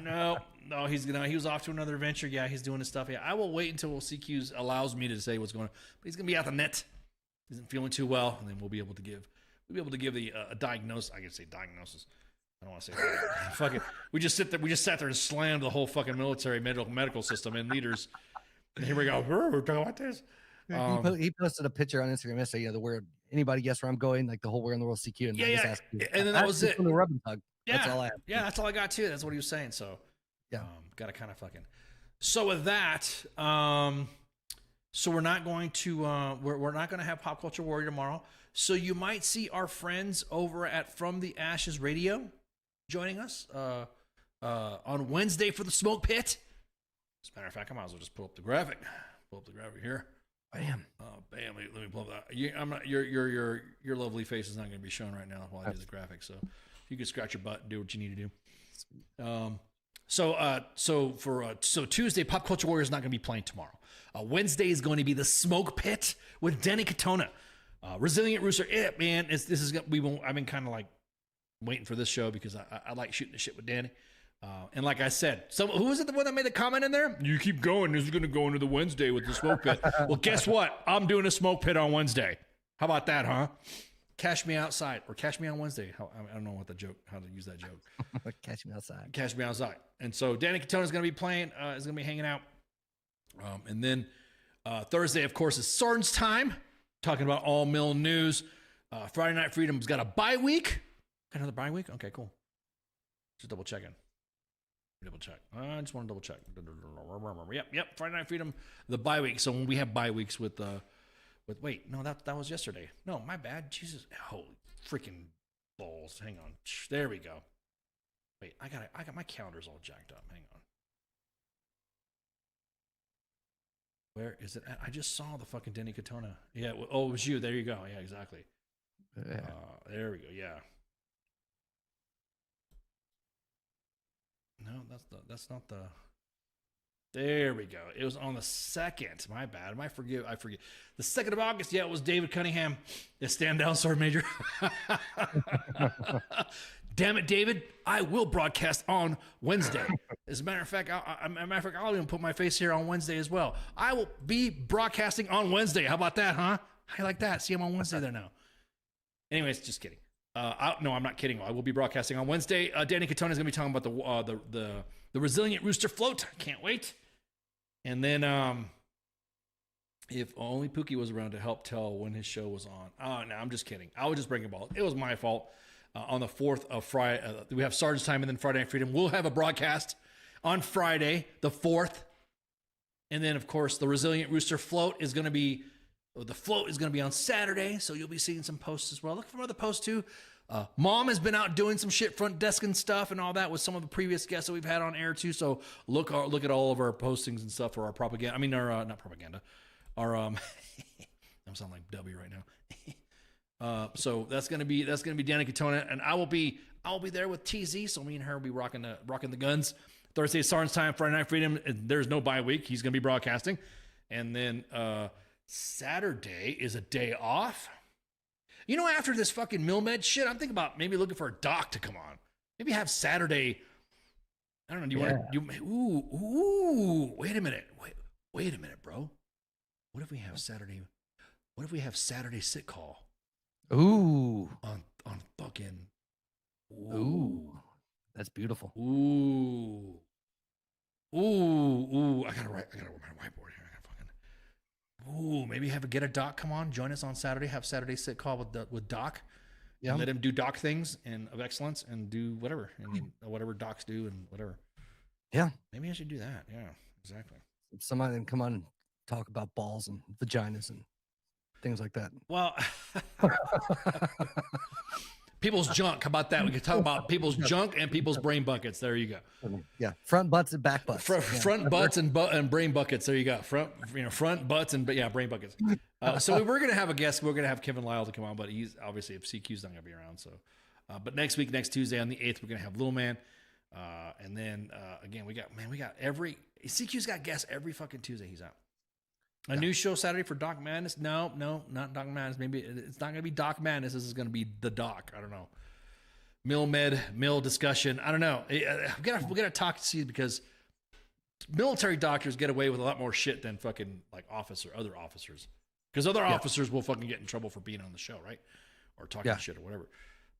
No, he was off to another adventure. Yeah, he's doing his stuff. Yeah, I will wait until CQ allows me to say what's going on. But he's gonna be out the net. He isn't feeling too well, and then we'll be able to give the a diagnosis. I can say diagnosis. I don't want to say that. Fuck it. We just sat there and slammed the whole fucking military medical system and leaders. And here we go. We're talking about this. He posted a picture on Instagram yesterday. The word anybody guess where I'm going? Like the whole where in the world CQ. And and then that was it. The rub and tug. Yeah, that's all I have. Yeah, that's all I got too. That's what he was saying. So yeah, got to kind of fucking. So with that, so we're not going to we're not going to have Pop Culture Warrior tomorrow. So you might see our friends over at From the Ashes Radio joining us on Wednesday for the Smoke Pit. As a matter of fact, I might as well just pull up the graphic. Pull up the graphic here. Bam. Bam. Let me pull up that. I'm not. Your lovely face is not going to be shown right now while I do the graphic. So you can scratch your butt and do what you need to do. So Tuesday, Pop Culture Warrior is not going to be playing tomorrow. Wednesday is going to be the Smoke Pit with Denny Katona. Resilient Rooster. Man, this is I've been kind of like waiting for this show because I like shooting the shit with Danny. And like I said, who was it the one that made the comment in there? You keep going. This is going to go into the Wednesday with the Smoke Pit. Well, guess what? I'm doing a Smoke Pit on Wednesday. How about that, huh? Cash me outside or cash me on Wednesday. I don't know how to use that joke. Cash me outside. Cash me outside. And so Danny Katona is going to be playing, is going to be hanging out. And then Thursday, of course, is Sergeant's time, talking about all mill news. Friday Night Freedom's got a bye week. Got another bye week? Okay, cool. Just double checking. Double check. I just want to double check. Yep. Friday Night Freedom, the bye week. So when we have bye weeks with wait, no, that was yesterday. No, my bad. Jesus, holy freaking balls. Hang on. There we go. Wait, I got my calendar's all jacked up. Hang on. Where is it at? I just saw the fucking Denny Katona. Yeah. It was you. There you go. Yeah, exactly. Yeah. There we go. Yeah. No, that's not the. There we go. It was on the 2nd. My bad. I forget. The 2nd of August. Yeah, it was David Cunningham, the stand down sergeant major. Damn it, David! I will broadcast on Wednesday. As a matter of fact, I'll even put my face here on Wednesday as well. I will be broadcasting on Wednesday. How about that, huh? How you like that? See, I'm on Wednesday there now. Anyways, just kidding. No, I'm not kidding. I will be broadcasting on Wednesday. Danny Katona is going to be talking about the Resilient Rooster float. Can't wait. And then if only Pookie was around to help tell when his show was on. Oh, no, I'm just kidding. I was just breaking balls. It was my fault. On the 4th of Friday, we have Sergeant's Time and then Friday Night Freedom. We'll have a broadcast on Friday, the 4th. And then, of course, the Resilient Rooster float is going to be... The float is going to be on Saturday, so you'll be seeing some posts as well. Look for other posts, too. Mom has been out doing some shit, front desk and stuff and all that with some of the previous guests that we've had on air, too. So look at all of our postings and stuff for our propaganda. I mean, our not propaganda. Our I'm sounding like W right now. So that's gonna be Danny Katona, and I will be there with TZ. So me and her will be rocking the guns. Thursday, Sergeant's Time, Friday Night Freedom. There's no bye week. He's gonna be broadcasting, and then Saturday is a day off. You know, after this fucking MilMed shit, I'm thinking about maybe looking for a doc to come on. Maybe have Saturday. I don't know. Do you want to? Ooh. Wait a minute. Wait a minute, bro. What if we have Saturday? What if we have Saturday sit call? Ooh. On fucking. Ooh. That's beautiful. Ooh. I gotta write my whiteboard here. Ooh, maybe get a doc come on, join us on Saturday, have Saturday sit call with Doc. Yeah. And let him do doc things and of excellence and do whatever. And whatever docs do and whatever. Yeah. Maybe I should do that. Yeah, exactly. Somebody can come on and talk about balls and vaginas and things like that. Well, people's junk. How about that? We could talk about people's junk and people's brain buckets. There you go. Yeah, front butts and back butts. Front butts and brain buckets. There you go. Front butts and brain buckets. So we're gonna have a guest. We're gonna have Kevin Lyle to come on, but he's obviously if CQ's not gonna be around. So, but next Tuesday on the 8th, we're gonna have Little Man, and then again we got every CQ's got guests every fucking Tuesday. He's out. A new show Saturday for Doc Madness? No, not Doc Madness. Maybe it's not going to be Doc Madness. This is going to be the Doc. I don't know. Mill discussion. I don't know. We gotta talk to see because military doctors get away with a lot more shit than fucking like other officers. Because other officers will fucking get in trouble for being on the show, right? Or talking shit or whatever.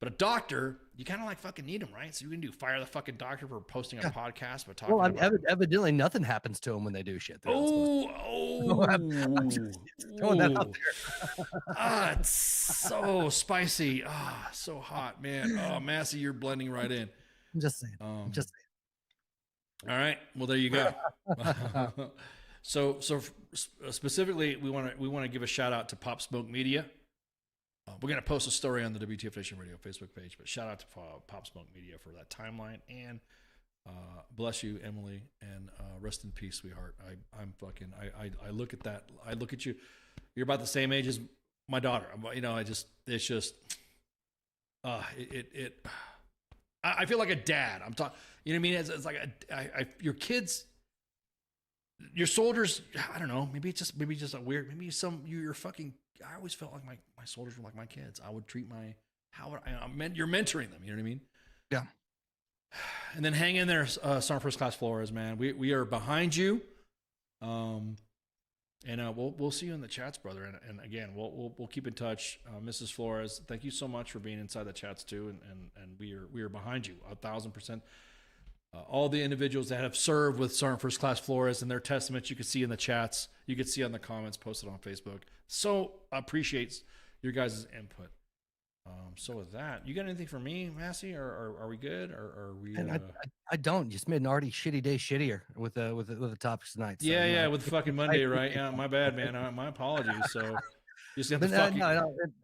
But a doctor, you kind of like fucking need him, right? So you can fire the fucking doctor for posting a podcast, but talking about... evidently nothing happens to them when they do shit. I'm just throwing that out there. It's so spicy. So hot, man. Massey, you're blending right in. I'm just saying. All right. Well, there you go. So specifically, we want to give a shout out to Pop Smoke Media. We're going to post a story on the WTF Nation Radio Facebook page, but shout out to Pop Smoke Media for that timeline, and bless you, Emily, and rest in peace, sweetheart. I look at that. I look at you. You're about the same age as my daughter. I feel like a dad. I'm talking. You know what I mean? It's like your kids, your soldiers. I don't know. Maybe just a weird. Maybe you're fucking. I always felt like my soldiers were like my kids. I would treat you're mentoring them. You know what I mean? Yeah. And then hang in there, Sergeant First Class Flores, man. We are behind you. And we'll see you in the chats, brother. And again, we'll keep in touch. Mrs. Flores, thank you so much for being inside the chats too. And we are behind you 1,000%. All the individuals that have served with Sergeant First Class Flores and their testaments, you can see in the chats. You can see on the comments posted on Facebook. So appreciates your guys' input. So with that, you got anything for me, Massey, or are we good? Or are we? I don't. Just made an already shitty day shittier with the topics tonight. So, yeah, with fucking Monday, right? Yeah, my bad, man. My apologies. So just have to fucking.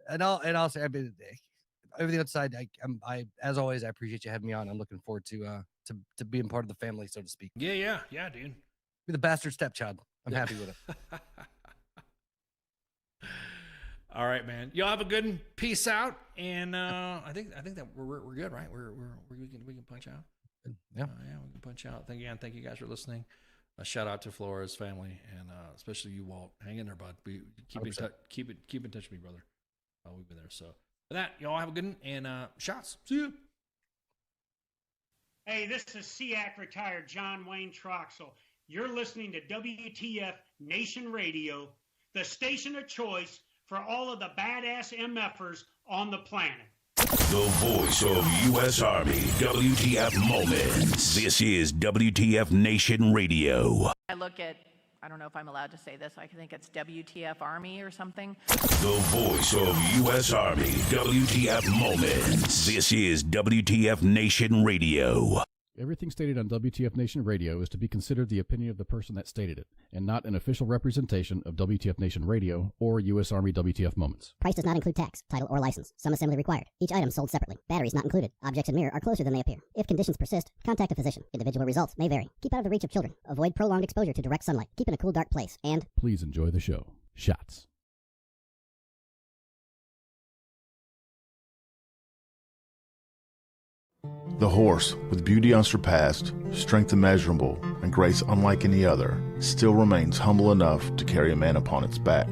And I'll say, I mean, everything outside. I as always, I appreciate you having me on. I'm looking forward to being part of the family, so to speak. Yeah, dude. Be the bastard stepchild. I'm happy with it. All right, man. Y'all have a good one. Peace out. And I think that we're good, right? We can punch out. Yeah, we can punch out. Thank you guys for listening. A shout out to Flores family, and especially you, Walt. Hang in there, bud. Keep in touch. Keep in touch with me, brother. We'll be there. So for that, y'all have a good one, and shots. See you. Hey, this is SEAC retired John Wayne Troxel. You're listening to WTF Nation Radio, the station of choice for all of the badass MFers on the planet. The voice of U.S. Army, WTF Moments. This is WTF Nation Radio. I look at, I don't know if I'm allowed to say this, I think it's WTF Army or something. The voice of U.S. Army, WTF Moments. This is WTF Nation Radio. Everything stated on WTF Nation Radio is to be considered the opinion of the person that stated it, and not an official representation of WTF Nation Radio or U.S. Army WTF Moments. Price does not include tax, title, or license. Some assembly required. Each item sold separately. Batteries not included. Objects in mirror are closer than they appear. If conditions persist, contact a physician. Individual results may vary. Keep out of the reach of children. Avoid prolonged exposure to direct sunlight. Keep in a cool, dark place. And please enjoy the show. Shots. The horse, with beauty unsurpassed, strength immeasurable, and grace unlike any other, still remains humble enough to carry a man upon its back.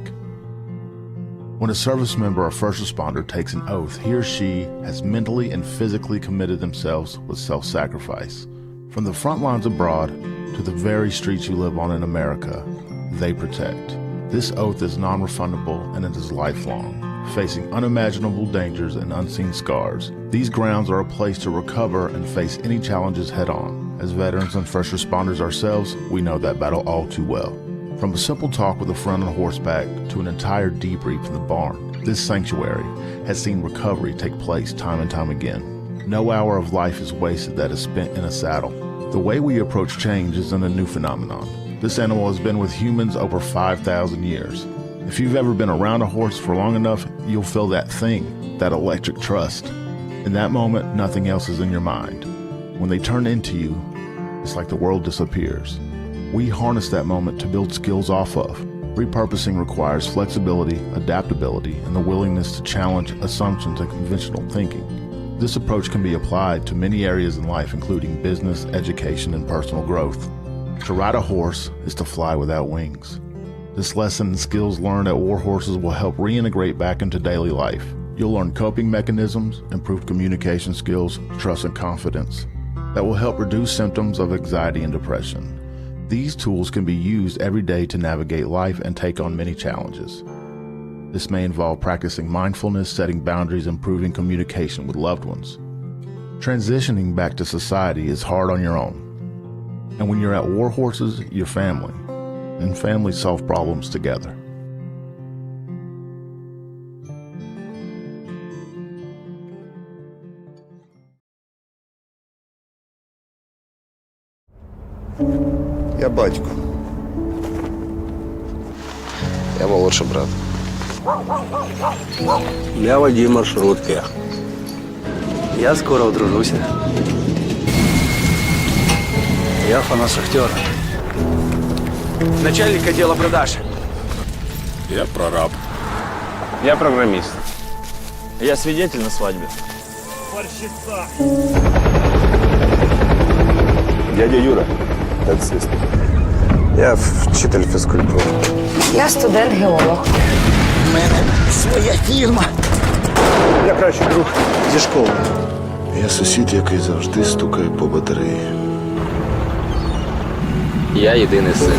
When a service member or first responder takes an oath, he or she has mentally and physically committed themselves with self-sacrifice. From the front lines abroad to the very streets you live on in America, they protect. This oath is non-refundable and it is lifelong. Facing unimaginable dangers and unseen scars, these grounds are a place to recover and face any challenges head-on. As veterans and first responders ourselves, we know that battle all too well. From a simple talk with a friend on horseback to an entire debrief in the barn, this sanctuary has seen recovery take place time and time again. No hour of life is wasted that is spent in a saddle. The way we approach change isn't a new phenomenon. This animal has been with humans over 5,000 years. If you've ever been around a horse for long enough, you'll feel that thing, that electric trust. In that moment, nothing else is in your mind. When they turn into you, it's like the world disappears. We harness that moment to build skills off of. Repurposing requires flexibility, adaptability, and the willingness to challenge assumptions and conventional thinking. This approach can be applied to many areas in life, including business, education, and personal growth. To ride a horse is to fly without wings. This lesson and skills learned at war horses will help reintegrate back into daily life. You'll learn coping mechanisms, improved communication skills, trust and confidence that will help reduce symptoms of anxiety and depression. These tools can be used every day to navigate life and take on many challenges. This may involve practicing mindfulness, setting boundaries, improving communication with loved ones. Transitioning back to society is hard on your own. And when you're at war horses, you're family. And families solve problems together. Я батько. Я молодший брат. Я водій маршрутки. Я скоро одружуся. Я фанат Шахтера. Начальник отдела продаж. Я прораб. Я программист. Я свидетель на свадьбе. Дядя Юра, таксист. Я вчитель фізкультури. Я студент-геолог. У мене своя фірма. Я кращий друг зі школи. Я сусід, який завжди стукає по батареї. Я єдиний син.